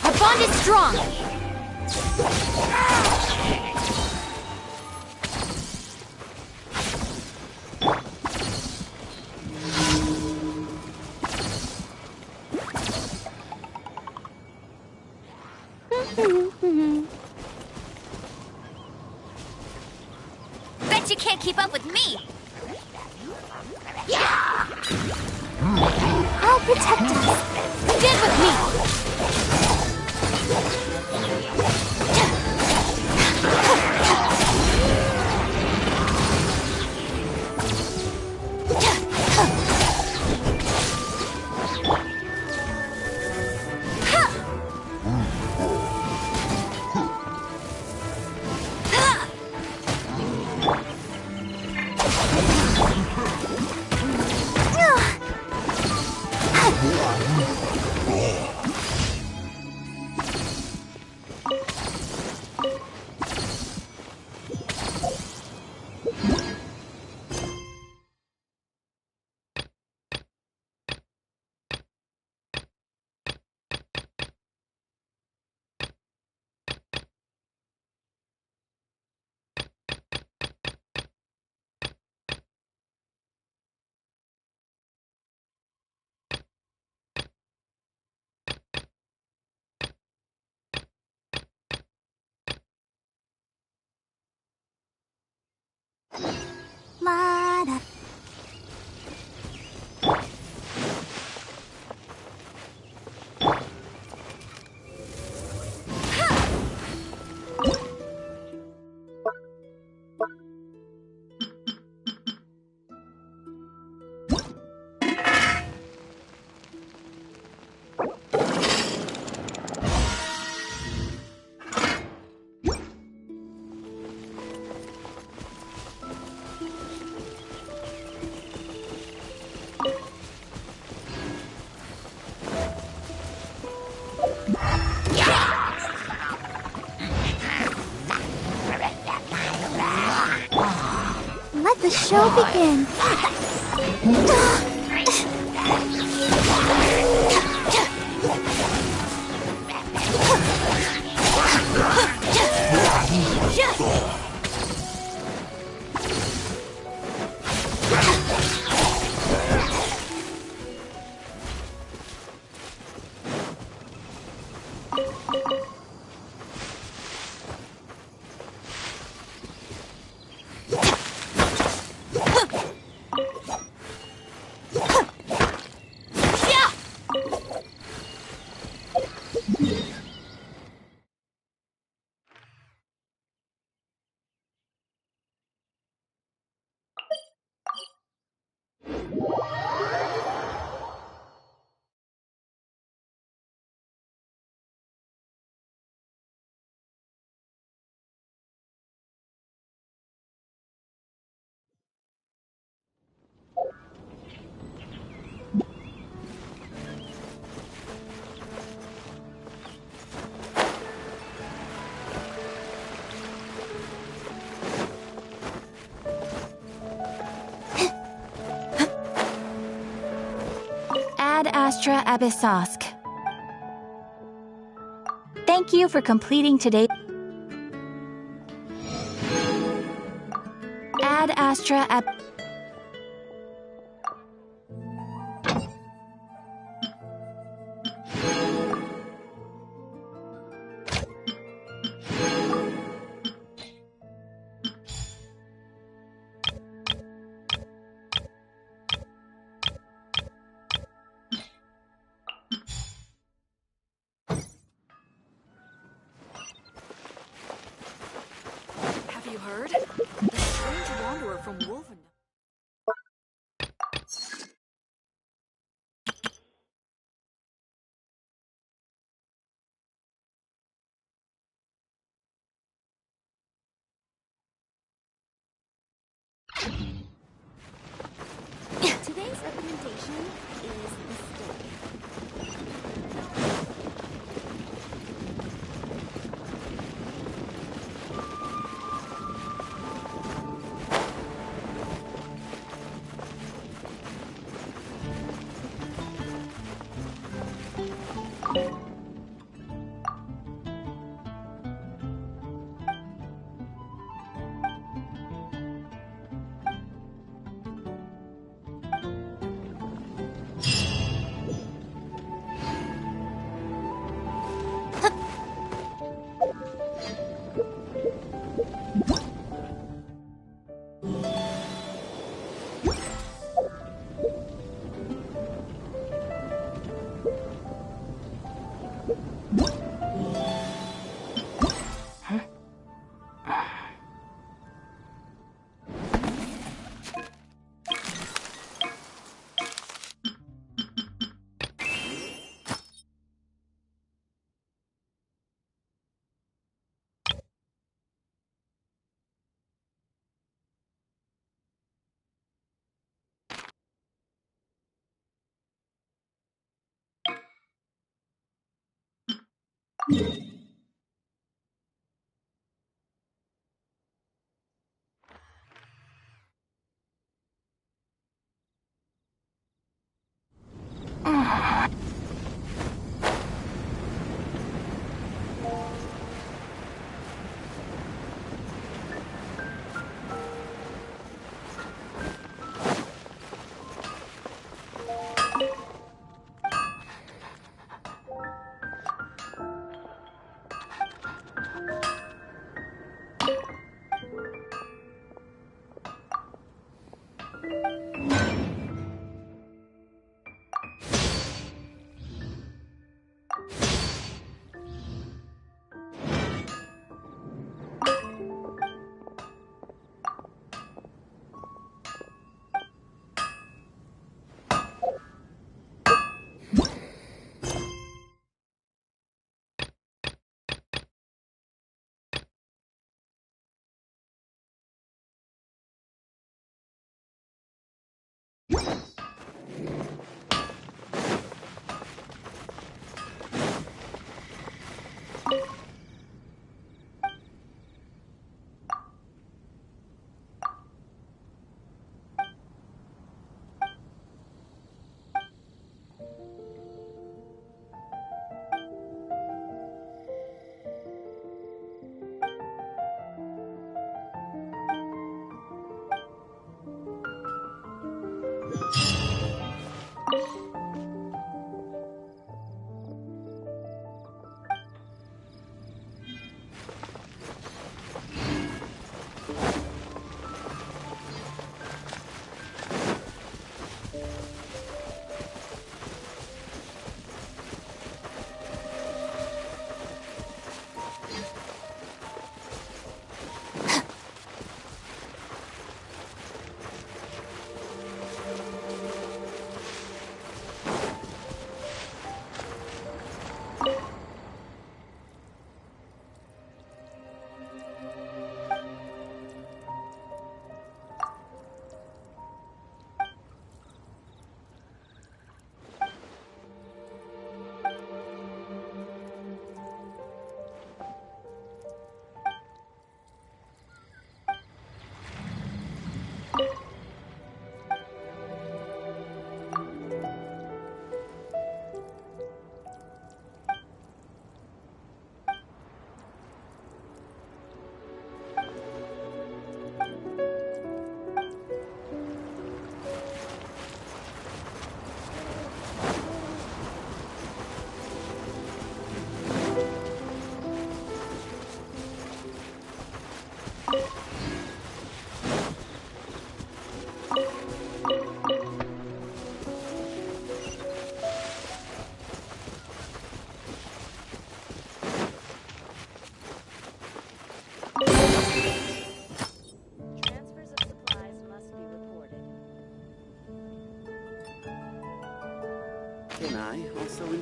Our bond is strong. Bet you can't keep up with me! I'll protect us. Stand with me! show begin. Ad Astra Abyssosk. Thank you for completing today. Ad Astra Ab. Have you heard? The strange wanderer from Wolven. Today's recommendation is the steak.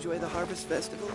enjoy the Harvest Festival?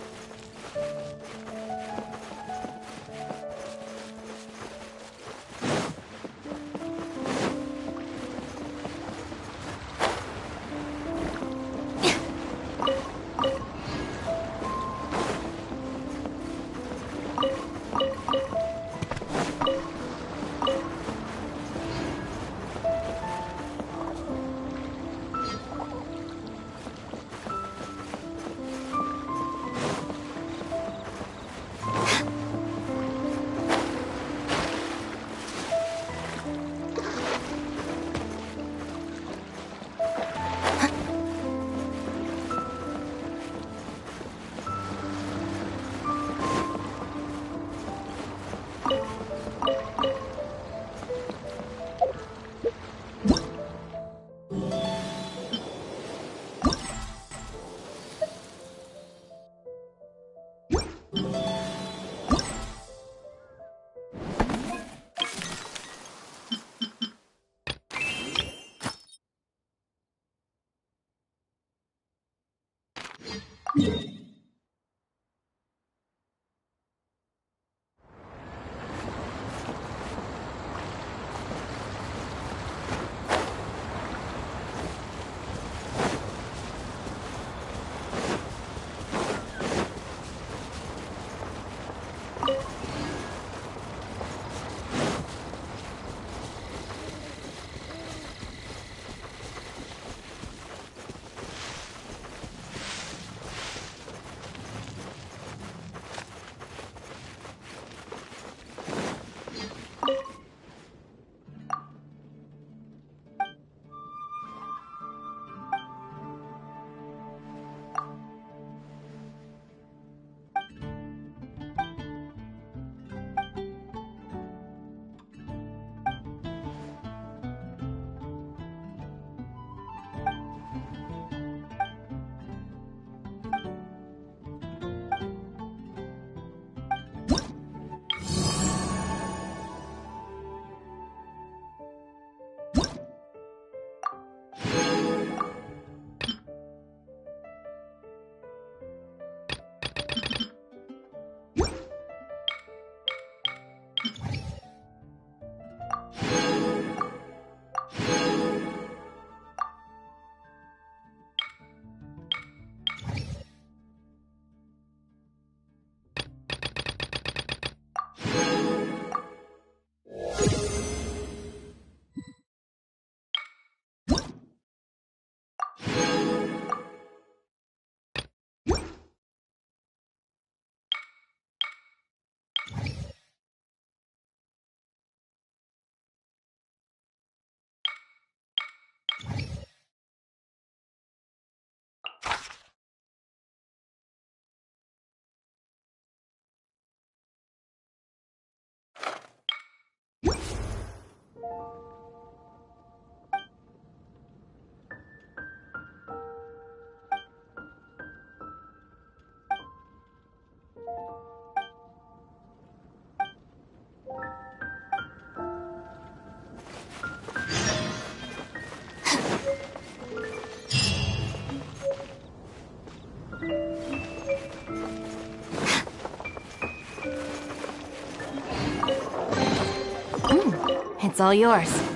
It's all yours.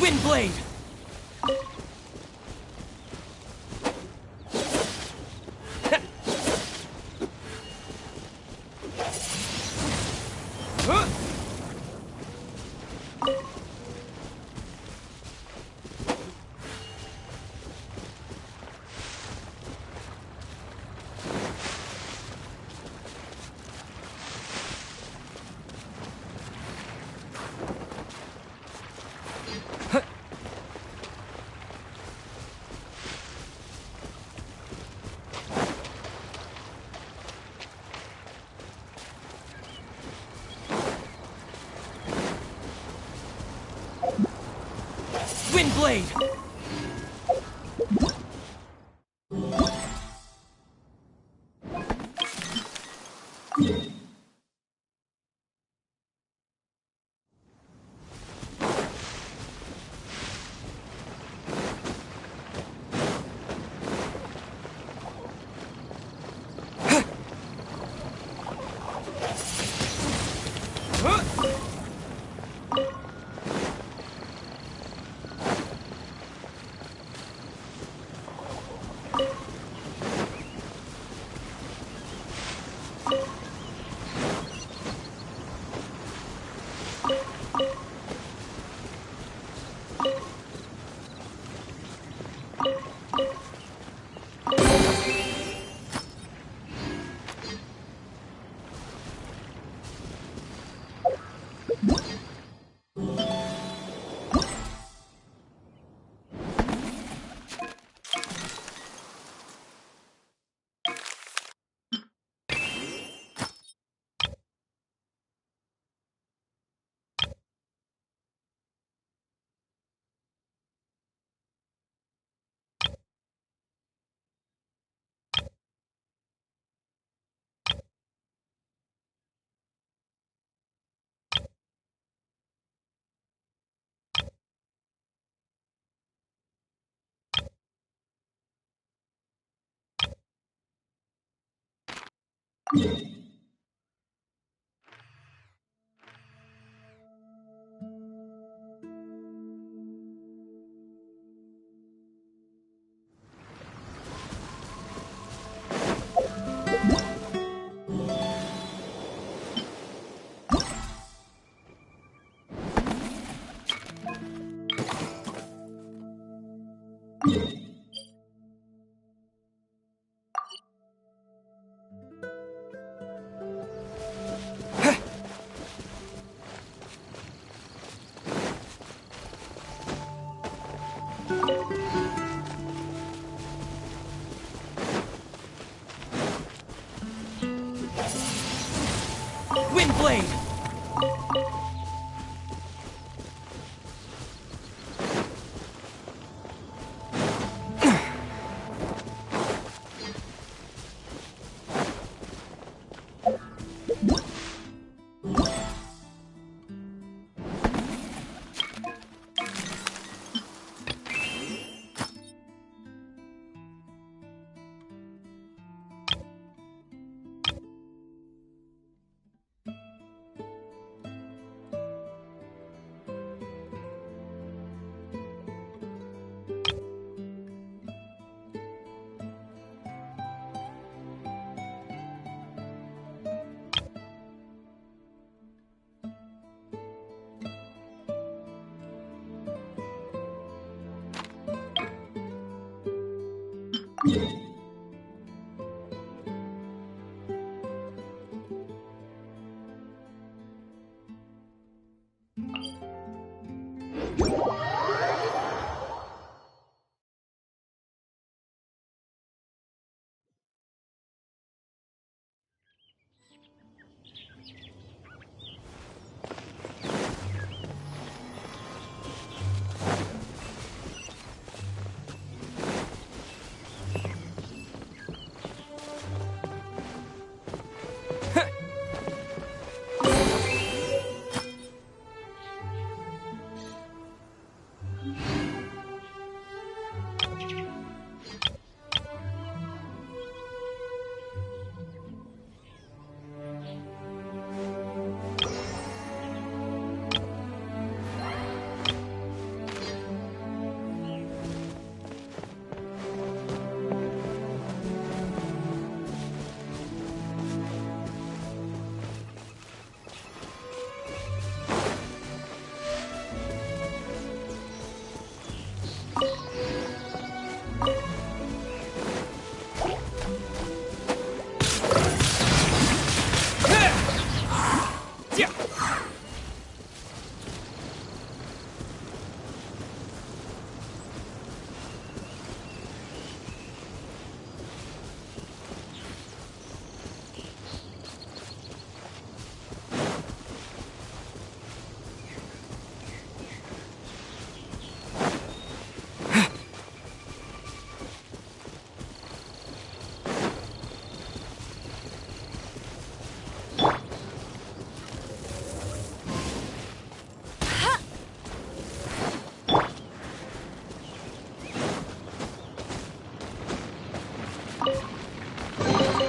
Windblade! Windblade! Windblade!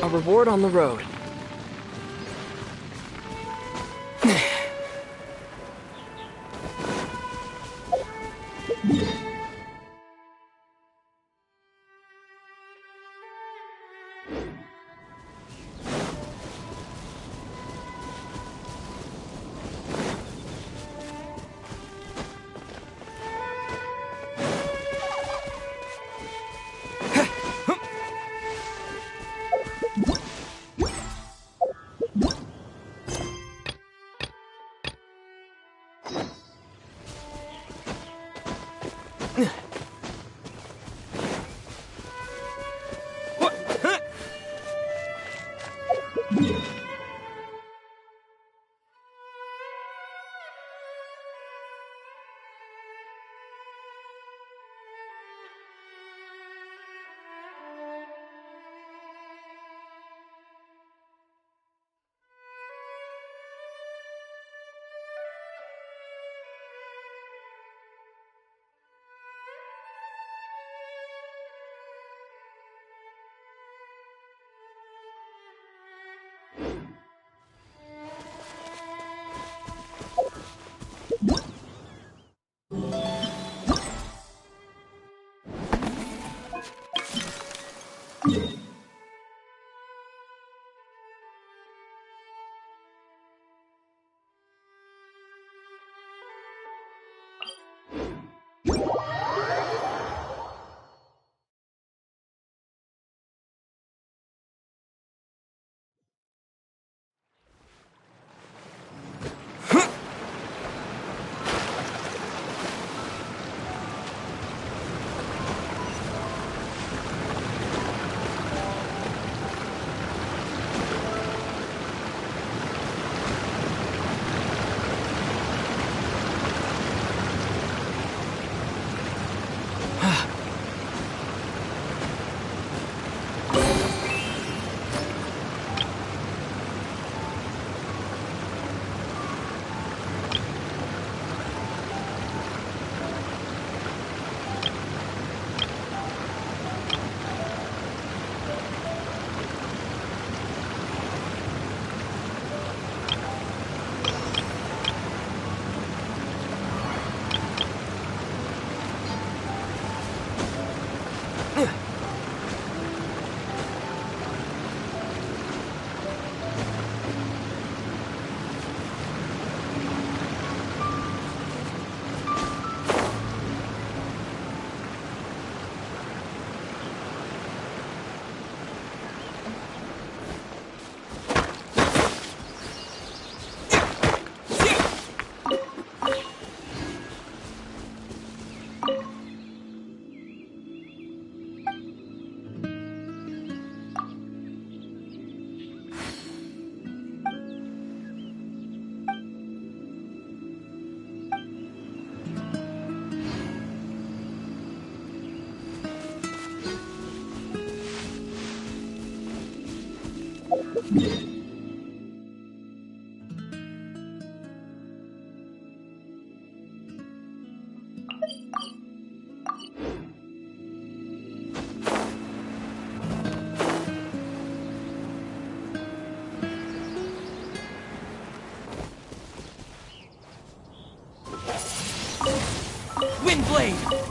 A reward on the road. Windblade!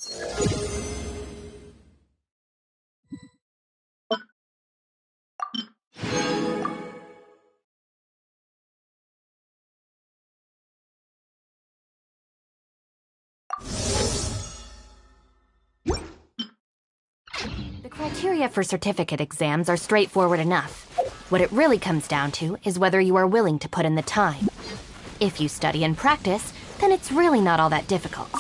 The criteria for certificate exams are straightforward enough. What it really comes down to is whether you are willing to put in the time. If you study and practice, then it's really not all that difficult.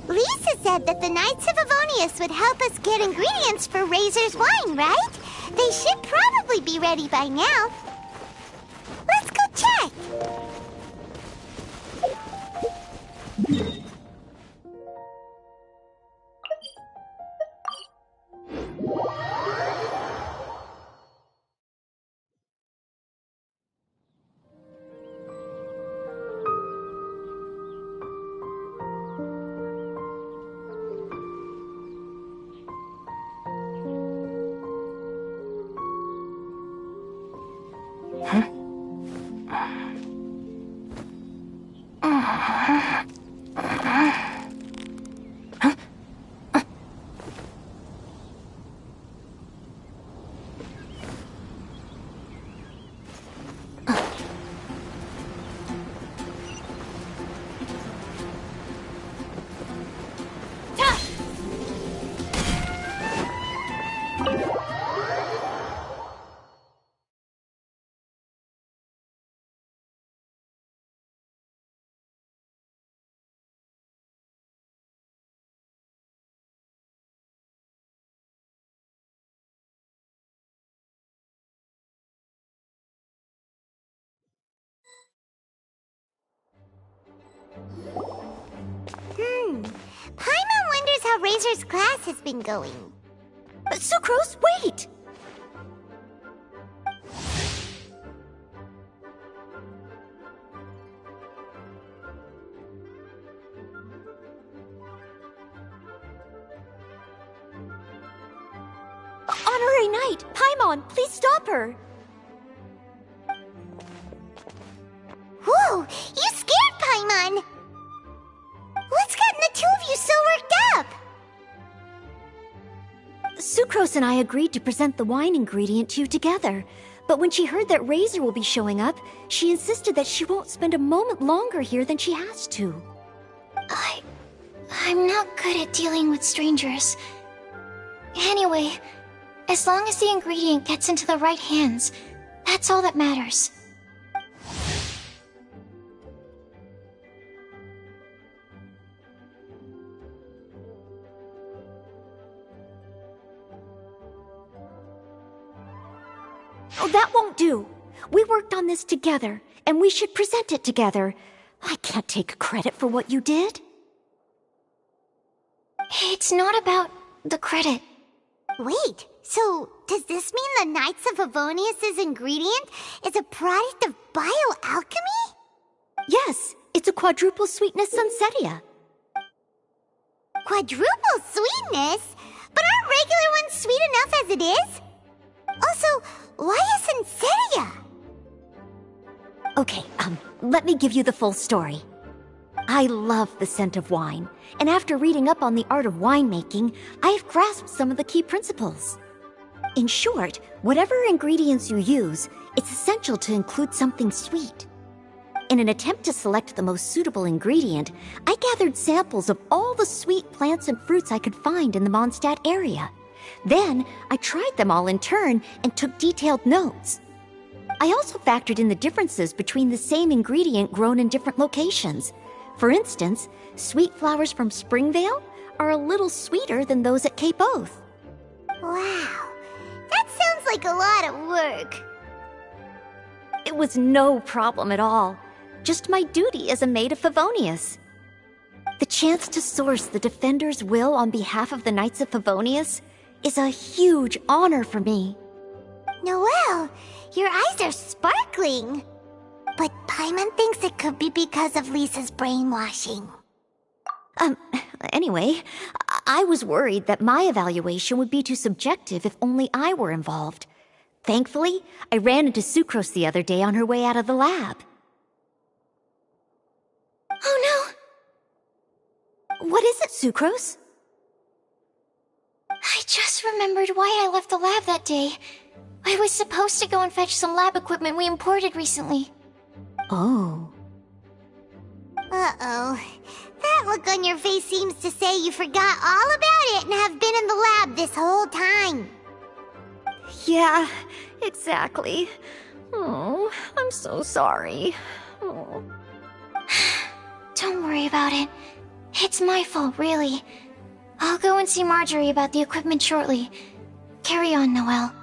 Lisa said that the Knights of Avonius would help us get ingredients for Razor's wine, right? They should probably be ready by now. Let's go check. Paimon wonders how Razor's class has been going. Sucrose, wait! Honorary Knight, Paimon, please stop her! Whoa, you scared Paimon! What's gotten the two of you so worked up? Sucrose and I agreed to present the wine ingredient to you together. But when she heard that Razor will be showing up, she insisted that she won't spend a moment longer here than she has to. I'm not good at dealing with strangers. Anyway, as long as the ingredient gets into the right hands, that's all that matters. Oh, that won't do. We worked on this together, and we should present it together. I can't take credit for what you did. It's not about the credit. Wait, so does this mean the Knights of Favonius' ingredient is a product of bioalchemy? Yes, it's a quadruple sweetness sunsetia. Quadruple sweetness? But aren't regular ones sweet enough as it is? Also, why a sunsetia? Okay, let me give you the full story. I love the scent of wine, and after reading up on the art of winemaking, I have grasped some of the key principles. In short, whatever ingredients you use, it's essential to include something sweet. In an attempt to select the most suitable ingredient, I gathered samples of all the sweet plants and fruits I could find in the Mondstadt area. Then, I tried them all in turn and took detailed notes. I also factored in the differences between the same ingredient grown in different locations. For instance, sweet flowers from Springvale are a little sweeter than those at Cape Oath. Wow, that sounds like a lot of work. It was no problem at all. Just my duty as a maid of Favonius. The chance to source the Defender's will on behalf of the Knights of Favonius is a huge honor for me. Noelle, your eyes are sparkling. But Paimon thinks it could be because of Lisa's brainwashing. Anyway, I was worried that my evaluation would be too subjective if only I were involved. Thankfully, I ran into Sucrose the other day on her way out of the lab. Oh no! What is it, Sucrose? I just remembered why I left the lab that day. I was supposed to go and fetch some lab equipment we imported recently. Oh. Uh-oh. That look on your face seems to say you forgot all about it and have been in the lab this whole time. Yeah, exactly. Oh, I'm so sorry. Oh. Don't worry about it. It's my fault, really. I'll go and see Marjorie about the equipment shortly. Carry on, Noelle.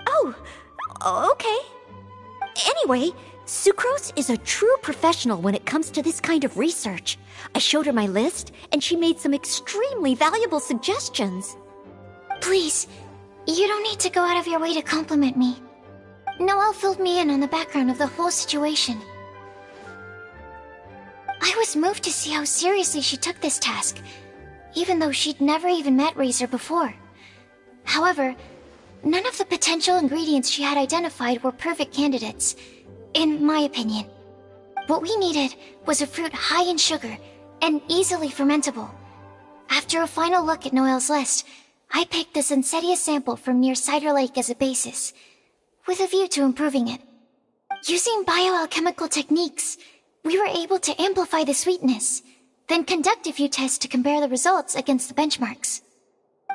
Oh, okay. Anyway, Sucrose is a true professional when it comes to this kind of research. I showed her my list, and she made some extremely valuable suggestions. Please, you don't need to go out of your way to compliment me. Noelle filled me in on the background of the whole situation. I was moved to see how seriously she took this task, even though she'd never even met Razor before. However, none of the potential ingredients she had identified were perfect candidates, in my opinion. What we needed was a fruit high in sugar and easily fermentable. After a final look at Noelle's list, I picked the Sunsetia sample from near Cider Lake as a basis, with a view to improving it. Using bioalchemical techniques, we were able to amplify the sweetness, then conduct a few tests to compare the results against the benchmarks.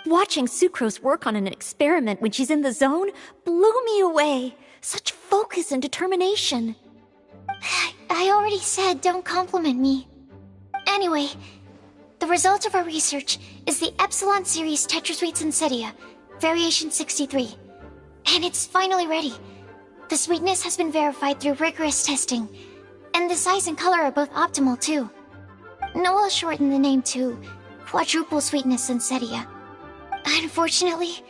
Watching Sucrose work on an experiment when she's in the zone blew me away. Such focus and determination. I already said don't compliment me. Anyway, the result of our research is the Epsilon Series Tetrasweet Sunsetia, Variation 63. And it's finally ready. The sweetness has been verified through rigorous testing, and the size and color are both optimal too. Noelle shortened the name to Quadruple Sweetness Sunsetia. Unfortunately,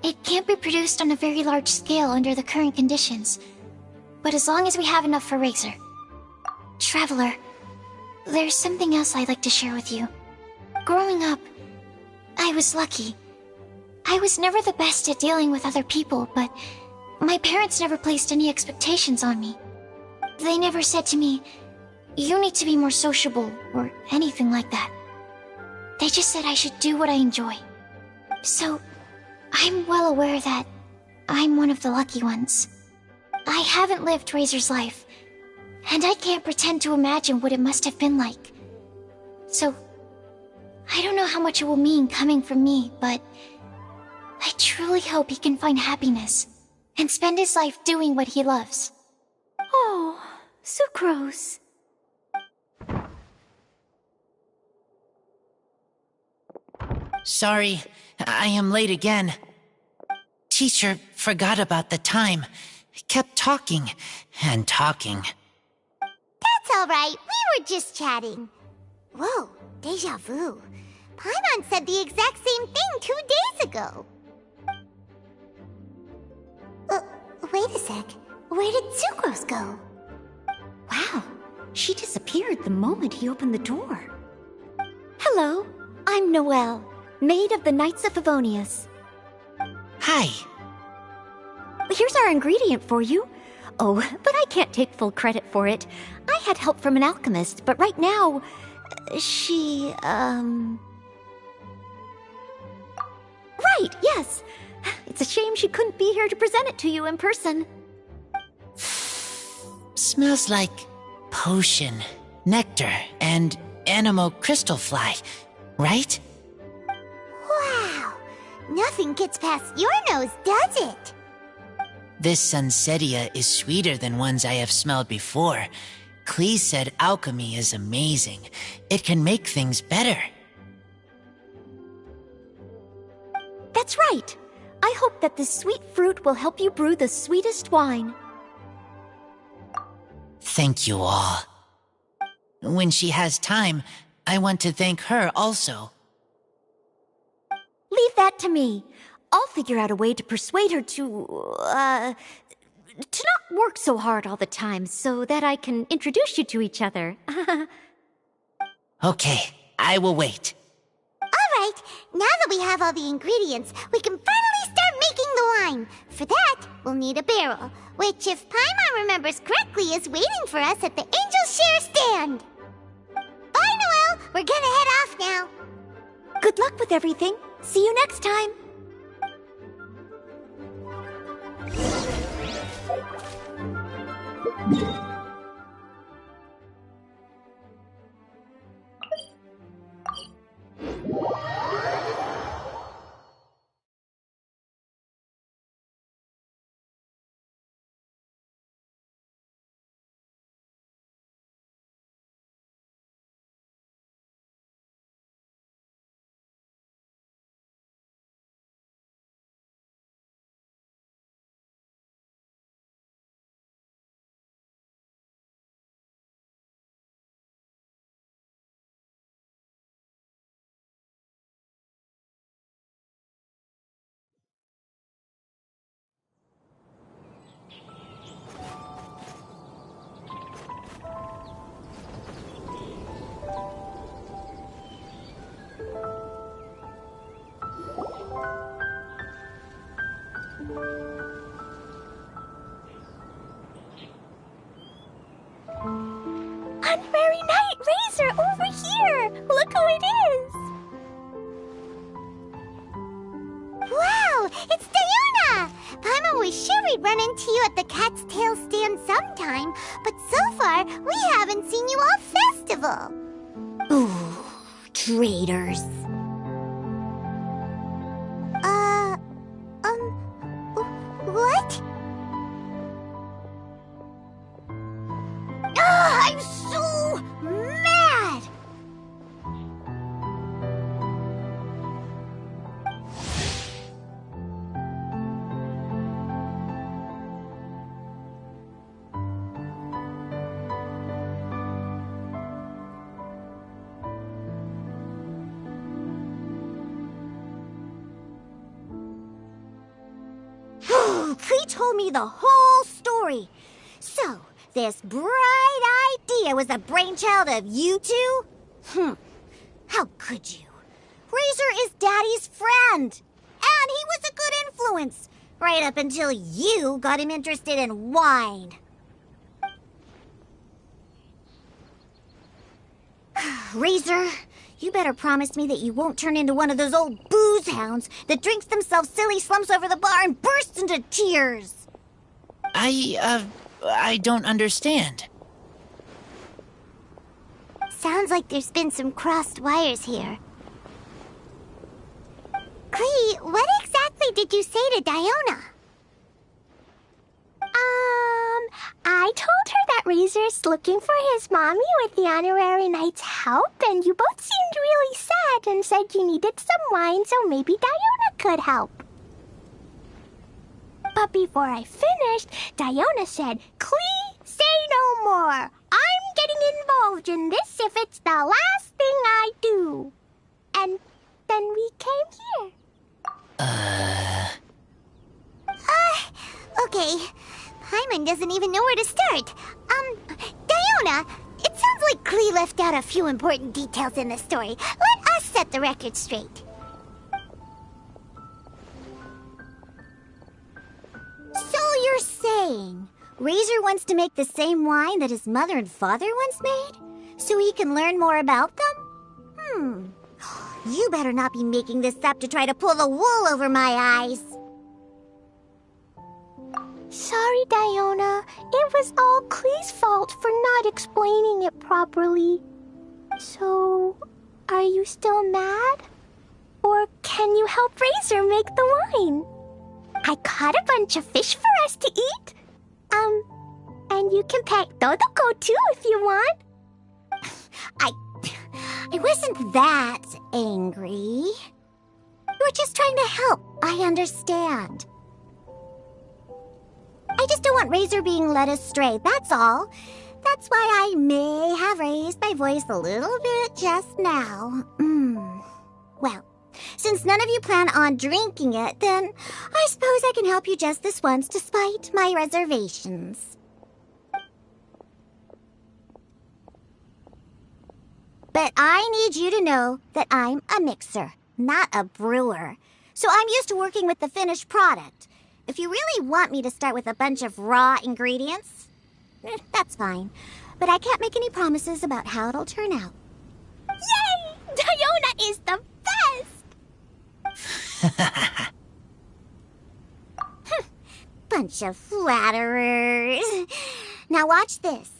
it can't be produced on a very large scale under the current conditions, but as long as we have enough for Razor. Traveler, there's something else I'd like to share with you. Growing up, I was lucky. I was never the best at dealing with other people, but my parents never placed any expectations on me. They never said to me, "You need to be more sociable," or anything like that. They just said I should do what I enjoy. So, I'm well aware that I'm one of the lucky ones. I haven't lived Razor's life, and I can't pretend to imagine what it must have been like. So, I don't know how much it will mean coming from me, but I truly hope he can find happiness and spend his life doing what he loves. Oh, Sucrose. Sorry, I am late again. teacher forgot about the time. Kept talking and talking. That's all right. We were just chatting. Whoa, deja vu. Paimon said the exact same thing 2 days ago. Wait a sec. Where did Sucrose go? Wow, she disappeared the moment he opened the door. Hello, I'm Noelle, maid of the Knights of Favonius. Hi. Here's our ingredient for you. Oh, but I can't take full credit for it. I had help from an alchemist, but right now, she, Right, yes. It's a shame she couldn't be here to present it to you in person. Smells like potion, nectar, and animal crystal fly, right? Wow! Nothing gets past your nose, does it? This Sunsetia is sweeter than ones I have smelled before. Clee said alchemy is amazing. It can make things better. That's right. I hope that this sweet fruit will help you brew the sweetest wine. Thank you all. When she has time, I want to thank her also. Leave that to me. I'll figure out a way to persuade her to not work so hard all the time so that I can introduce you to each other. Okay, I will wait. All right, now that we have all the ingredients, we can finally start making the wine. For that, we'll need a barrel, which, if Paimon remembers correctly, is waiting for us at the Angel Share stand. Bye, Noelle. We're gonna head off now. Good luck with everything. See you next time. Honorary Knight Razor over here! Look who it is! Wow! It's Diona! Paimon was sure we'd run into you at the Cat's Tail stand sometime, but so far, we haven't seen you all festival. Ooh, traitors. What? I'm so mad! Klee told me the whole story. So, this bright idea was the brainchild of you two? How could you? Razor is Daddy's friend. And he was a good influence. Right up until you got him interested in wine. Razor, you better promise me that you won't turn into one of those old booze hounds that drinks themselves silly, slumps over the bar, and bursts into tears. I don't understand. Sounds like there's been some crossed wires here. Klee, what exactly did you say to Diona? I told her that Razor's looking for his mommy with the Honorary Knight's help, and you both seemed really sad and said you needed some wine, so maybe Diona could help. But before I finished, Diona said, "Clee, say no more. I'm getting involved in this if it's the last thing I do." And then we came here. Okay. Paimon doesn't even know where to start. Diona, it sounds like Klee left out a few important details in the story. Let us set the record straight. So you're saying Razor wants to make the same wine that his mother and father once made? So he can learn more about them? You better not be making this up to try to pull the wool over my eyes. Sorry, Diona. It was all Klee's fault for not explaining it properly. So, are you still mad? Or can you help Razor make the wine? I caught a bunch of fish for us to eat. And you can pet Totoko too if you want. I wasn't that angry. You were just trying to help. I understand. I just don't want Razor being led astray, that's all. That's why I may have raised my voice a little bit just now. Well, since none of you plan on drinking it, then I suppose I can help you just this once despite my reservations. But I need you to know that I'm a mixer, not a brewer. So I'm used to working with the finished product. If you really want me to start with a bunch of raw ingredients, that's fine. But I can't make any promises about how it'll turn out. Yay! Diona is the best! Bunch of flatterers. Now watch this.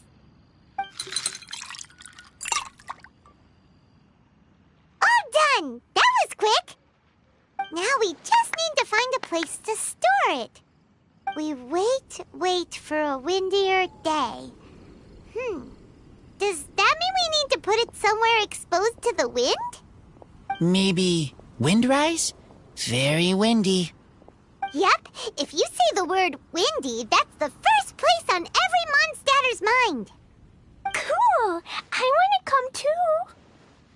All done! That was quick! Now we just need to find a place to store it. We wait for a windier day. Does that mean we need to put it somewhere exposed to the wind? Maybe windrise? Very windy. Yep, if you say the word windy, that's the first place on every Mondstatter's mind. Cool! I want to come too.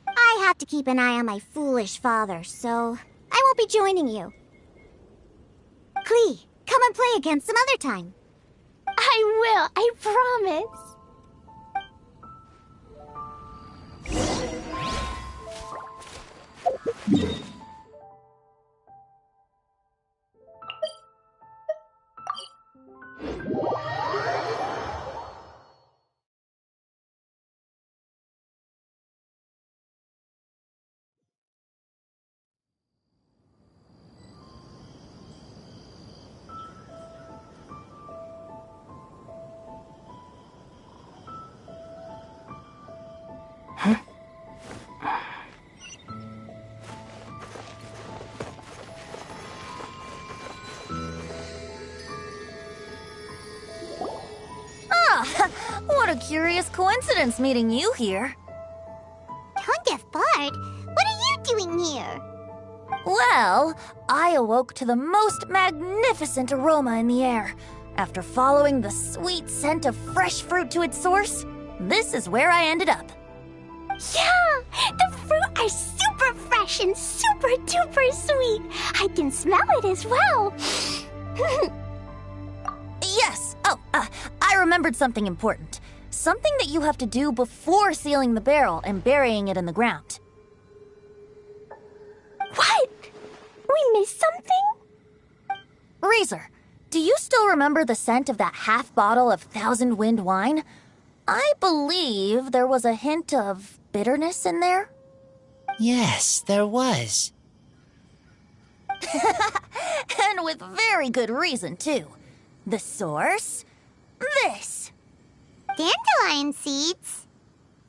I have to keep an eye on my foolish father, so I won't be joining you. Klee, come and play again some other time. I will, I promise. What a curious coincidence meeting you here. Tone Deaf Bard, what are you doing here? Well, I awoke to the most magnificent aroma in the air. After following the sweet scent of fresh fruit to its source, this is where I ended up. Yeah! The fruit are super fresh and super duper sweet. I can smell it as well. Yes! I remembered something important. Something that you have to do before sealing the barrel and burying it in the ground. What? We missed something? Razor, do you still remember the scent of that half bottle of Thousand Wind wine? I believe there was a hint of bitterness in there. Yes, there was. And with very good reason, too. The source? This. Dandelion seeds?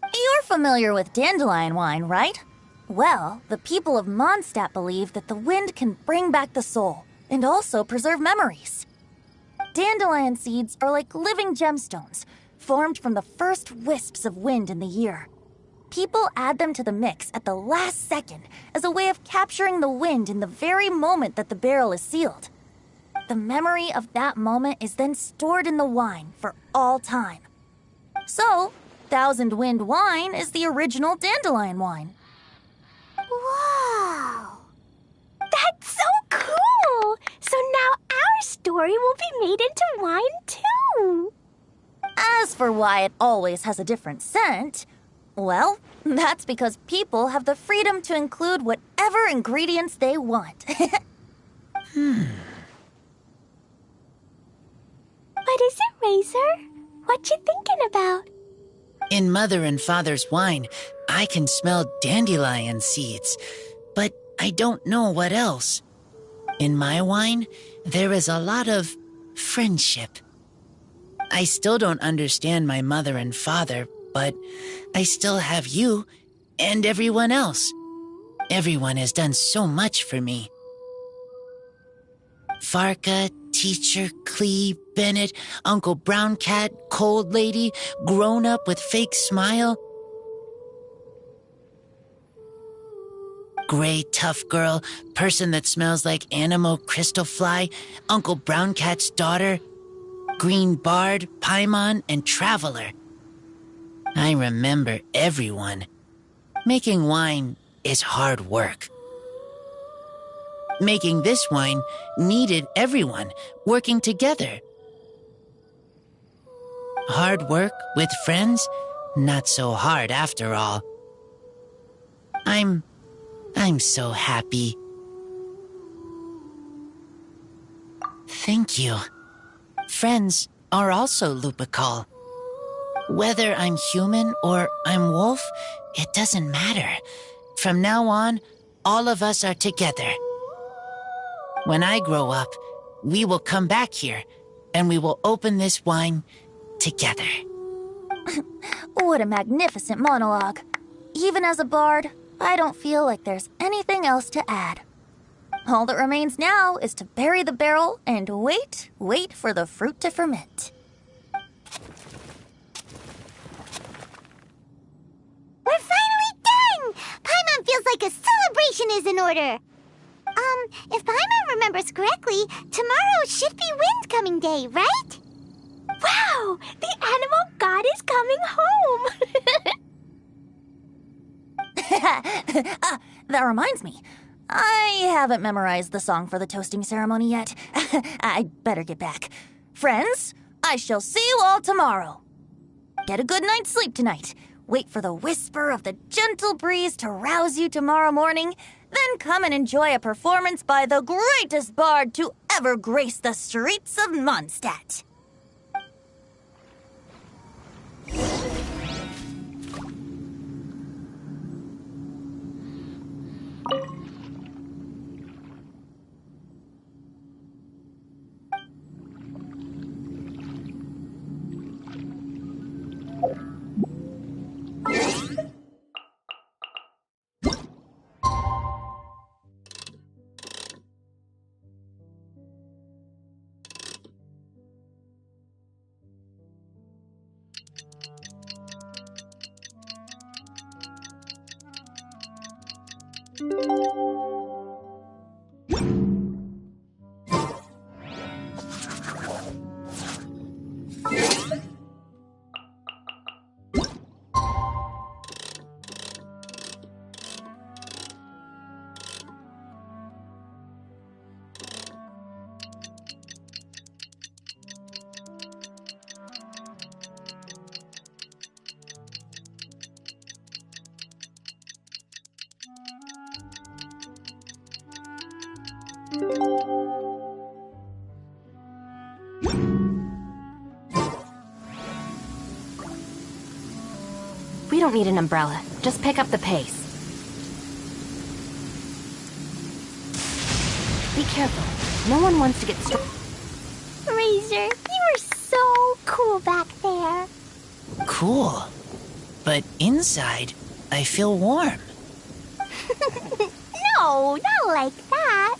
You're familiar with dandelion wine, right? Well, the people of Mondstadt believe that the wind can bring back the soul and also preserve memories. Dandelion seeds are like living gemstones, formed from the first wisps of wind in the year. People add them to the mix at the last second as a way of capturing the wind in the very moment that the barrel is sealed. The memory of that moment is then stored in the wine for all time. So, Thousand Wind wine is the original dandelion wine. Whoa! That's so cool! So now our story will be made into wine too! As for why it always has a different scent, well, that's because people have the freedom to include whatever ingredients they want. What is it, Razor? What you thinking about? In Mother and Father's wine, I can smell dandelion seeds, but I don't know what else. In my wine, there is a lot of friendship. I still don't understand my mother and father, but I still have you and everyone else. Everyone has done so much for me. Varka, Teacher, Clee, Bennett, Uncle Brown Cat, Cold Lady, Grown Up with Fake Smile, Gray Tough Girl, Person that Smells like Animo Crystal Fly, Uncle Brown Cat's Daughter, Green Bard, Paimon, and Traveler. I remember everyone. Making wine is hard work. Making this wine needed everyone working together. Hard work with friends? Not so hard after all. I'm so happy. Thank you. Friends are also Lupical. Whether I'm human or I'm wolf, it doesn't matter. From now on, all of us are together. When I grow up, we will come back here, and we will open this wine together. What a magnificent monologue. Even as a bard, I don't feel like there's anything else to add. All that remains now is to bury the barrel and wait for the fruit to ferment. We're finally done! Paimon feels like a celebration is in order. If Paimon remembers correctly, tomorrow should be Windcoming Day, right? Wow! The animal god is coming home! That reminds me. I haven't memorized the song for the toasting ceremony yet. I'd better get back. Friends, I shall see you all tomorrow. Get a good night's sleep tonight. Wait for the whisper of the gentle breeze to rouse you tomorrow morning. Then come and enjoy a performance by the greatest bard to ever grace the streets of Mondstadt. We don't need an umbrella. Just pick up the pace. Be careful. No one wants to get struck. Razor, you are so cool back there. Cool. But inside, I feel warm. No, not like that.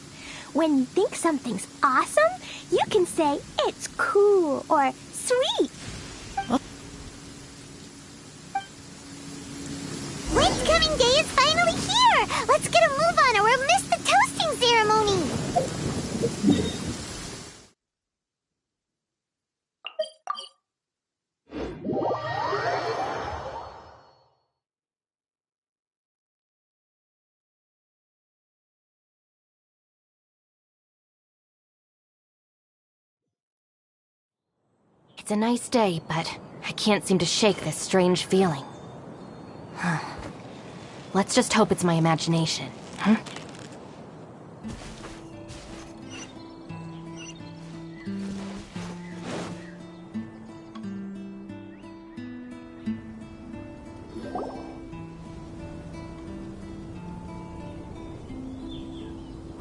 When you think something's awesome, you can say it's cool or sweet. Windcoming Day is finally here! Let's get a move on or we'll miss the toasting ceremony! It's a nice day, but I can't seem to shake this strange feeling. Let's just hope it's my imagination.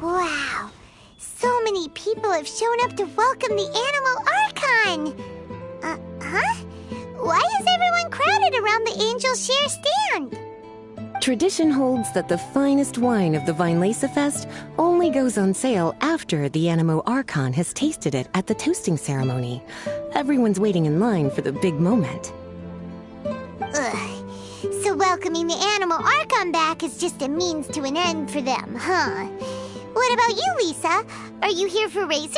Wow. So many people have shown up to welcome the Animal Archon. Huh? Why is everyone crowded around the Angel Share stand? Tradition holds that the finest wine of the Vinelesa Fest only goes on sale after the Animo Archon has tasted it at the toasting ceremony. Everyone's waiting in line for the big moment. Ugh. So welcoming the Animal Archon back is just a means to an end for them, huh? What about you, Lisa? Are you here for Razor?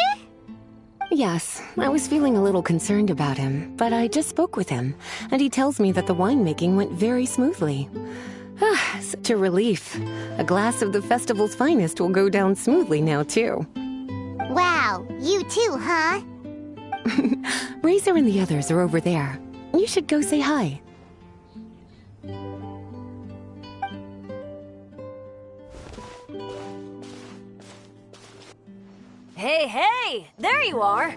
Yes, I was feeling a little concerned about him, but I just spoke with him, and he tells me that the winemaking went very smoothly. Such a relief. A glass of the festival's finest will go down smoothly now, too. Wow, you too, huh? Razor and the others are over there. You should go say hi. Hey! There you are!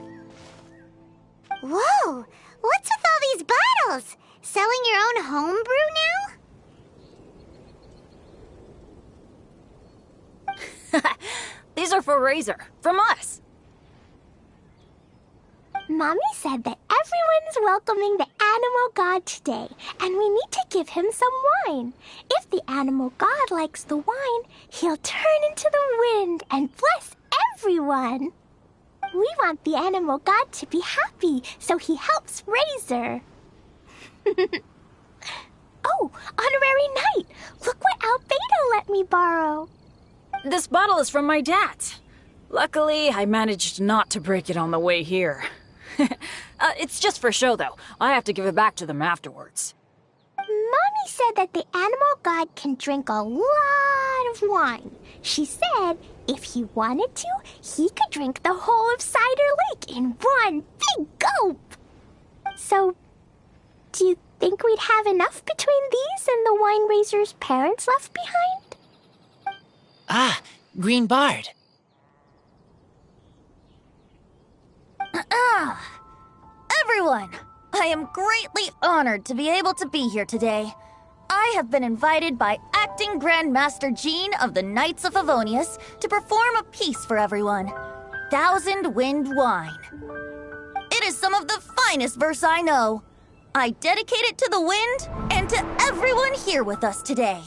Whoa! What's with all these bottles? Selling your own homebrew now? These are for Razor. From us. Mommy said that everyone's welcoming the animal god today, and we need to give him some wine. If the animal god likes the wine, he'll turn into the wind and bless everyone. We want the animal god to be happy, so he helps Razor. Oh, honorary knight! Look what Albedo let me borrow. This bottle is from my dad. Luckily, I managed not to break it on the way here. It's just for show, though. I have to give it back to them afterwards. Mommy said that the animal god can drink a lot of wine. She said if he wanted to, he could drink the whole of Cider Lake in one big gulp. So, do you think we'd have enough between these and the wine raiser's parents left behind? Ah, Green Bard. Everyone, I am greatly honored to be able to be here today. I have been invited by Acting Grand Master Jean of the Knights of Favonius to perform a piece for everyone. Thousand Wind Wine. It is some of the finest verse I know. I dedicate it to the wind and to everyone here with us today.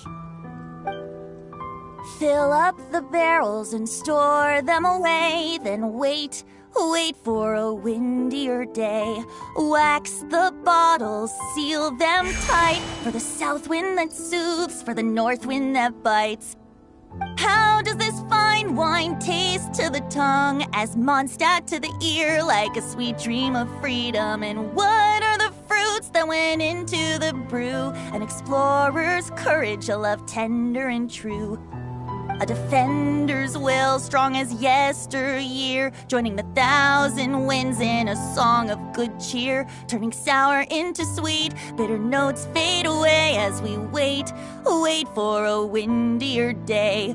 Fill up the barrels and store them away, then wait for a windier day. Wax the bottles, seal them tight, for the south wind that soothes, for the north wind that bites. How does this fine wine taste to the tongue, as Mondstadt to the ear, like a sweet dream of freedom? And what are the fruits that went into the brew? An explorer's courage, a love tender and true. A defender's will, strong as yesteryear, joining the thousand winds in a song of good cheer, turning sour into sweet, bitter notes fade away as we wait for a windier day.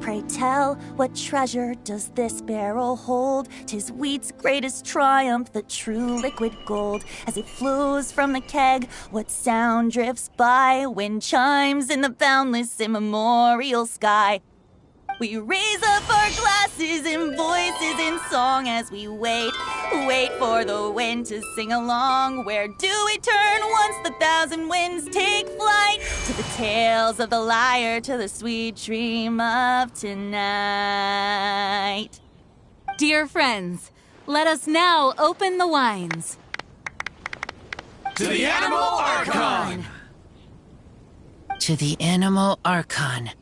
Pray tell, what treasure does this barrel hold? 'Tis wheat's greatest triumph, the true liquid gold. As it flows from the keg, what sound drifts by? Wind chimes in the boundless immemorial sky. We raise up our glasses and voices in song as we wait for the wind to sing along. Where do we turn once the thousand winds take flight? To the tales of the lyre, to the sweet dream of tonight. Dear friends, let us now open the wines. To the Animal Archon! To the Animal Archon.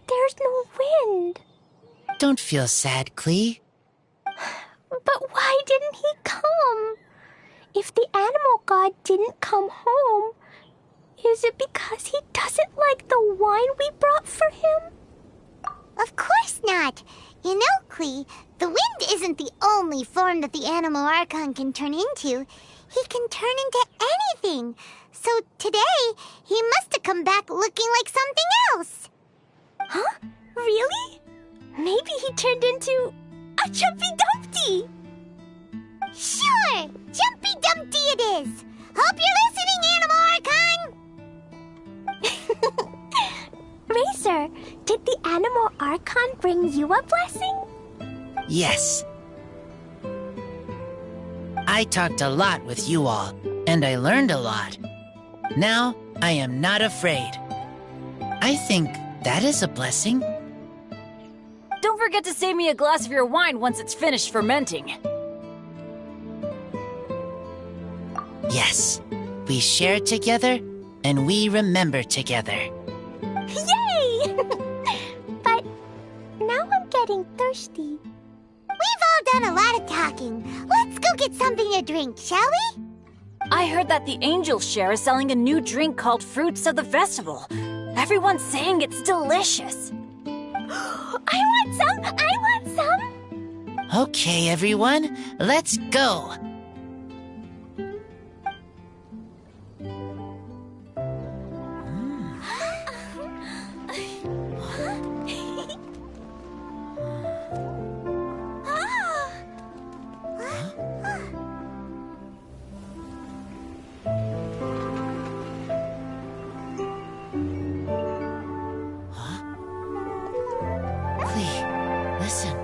There's no wind. Don't feel sad, Klee. But why didn't he come? If the animal god didn't come home, is it because he doesn't like the wine we brought for him? Of course not. You know, Klee, the wind isn't the only form that the Animal Archon can turn into. He can turn into anything. So today, he must have come back looking like something else. Huh? Really? Maybe he turned into a Jumpy Dumpty! Sure! Jumpy Dumpty it is! Hope you're listening, Animal Archon! Razor, did the Animal Archon bring you a blessing? Yes. I talked a lot with you all, and I learned a lot. Now, I am not afraid. I think that is a blessing. Don't forget to save me a glass of your wine once it's finished fermenting. Yes, we share together, and we remember together. Yay! But now I'm getting thirsty. We've all done a lot of talking. Let's go get something to drink, shall we? I heard that the Angel Share is selling a new drink called Fruits of the Festival. Everyone's saying it's delicious. I want some! I want some! Okay, everyone, let's go. Listen.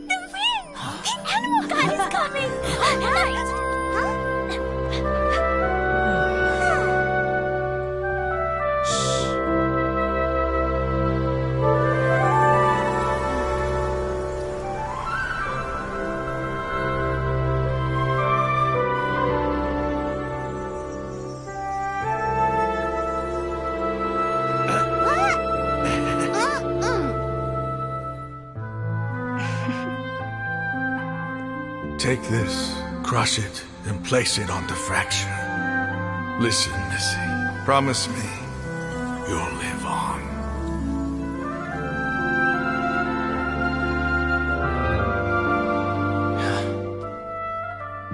The wind! The Animal God is coming! Right! Take this, crush it, and place it on the fracture. Listen, Missy. Promise me you'll live on.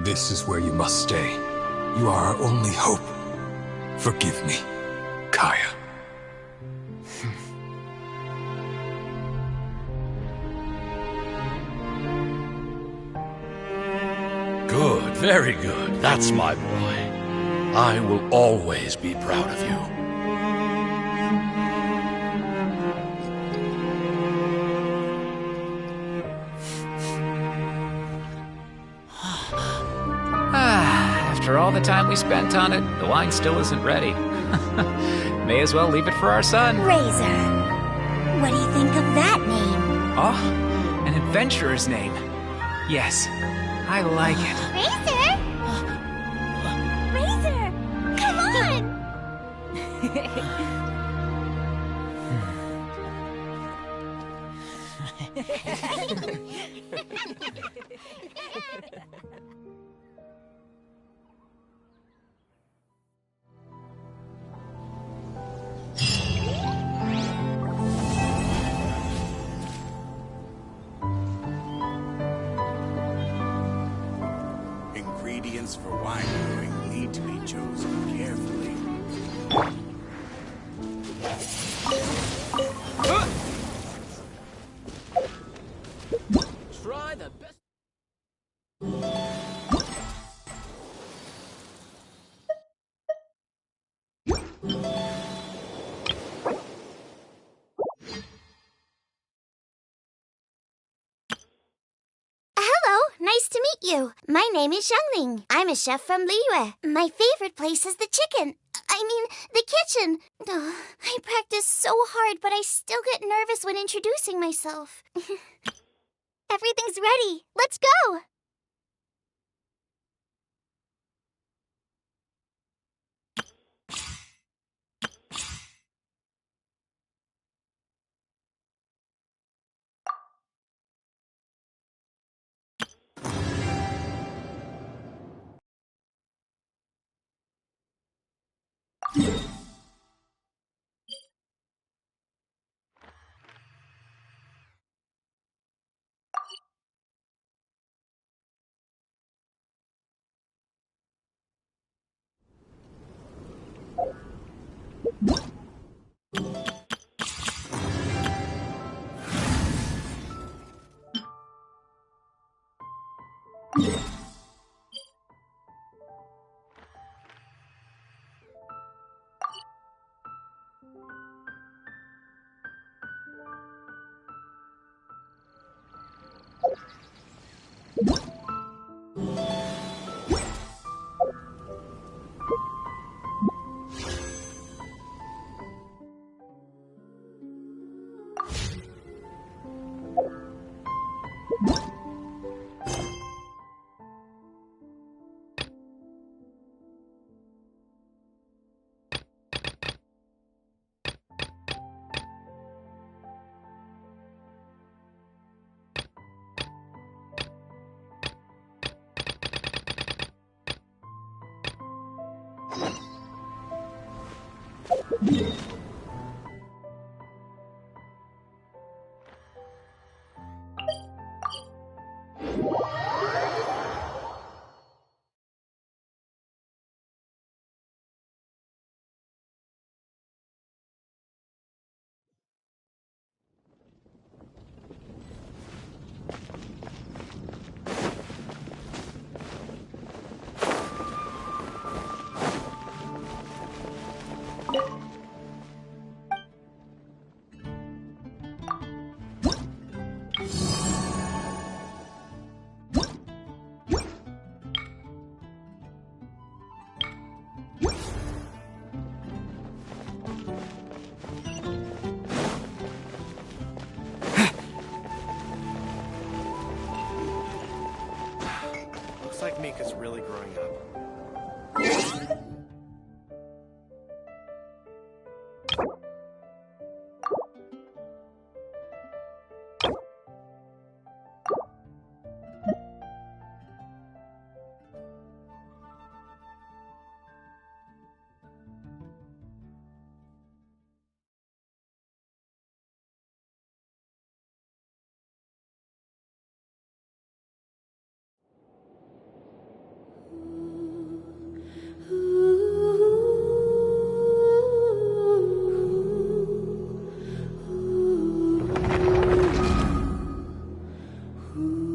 This is where you must stay. You are our only hope. Forgive me, Kaya. Good, very good. That's my boy. I will always be proud of you. After all the time we spent on it, the wine still isn't ready. May as well leave it for our son. Razor. What do you think of that name? Oh, an adventurer's name. Yes, I like it. Razor! Razor! Come Ingredients for wine brewing need to be chosen carefully. Try the best. Hello, nice to meet you. My name is Xiangling. I'm a chef from Liyue. My favorite place is the the kitchen. Ugh, I practice so hard, but I still get nervous when introducing myself. Everything's ready. Let's go. Looks like Mika's really growing up. Ooh.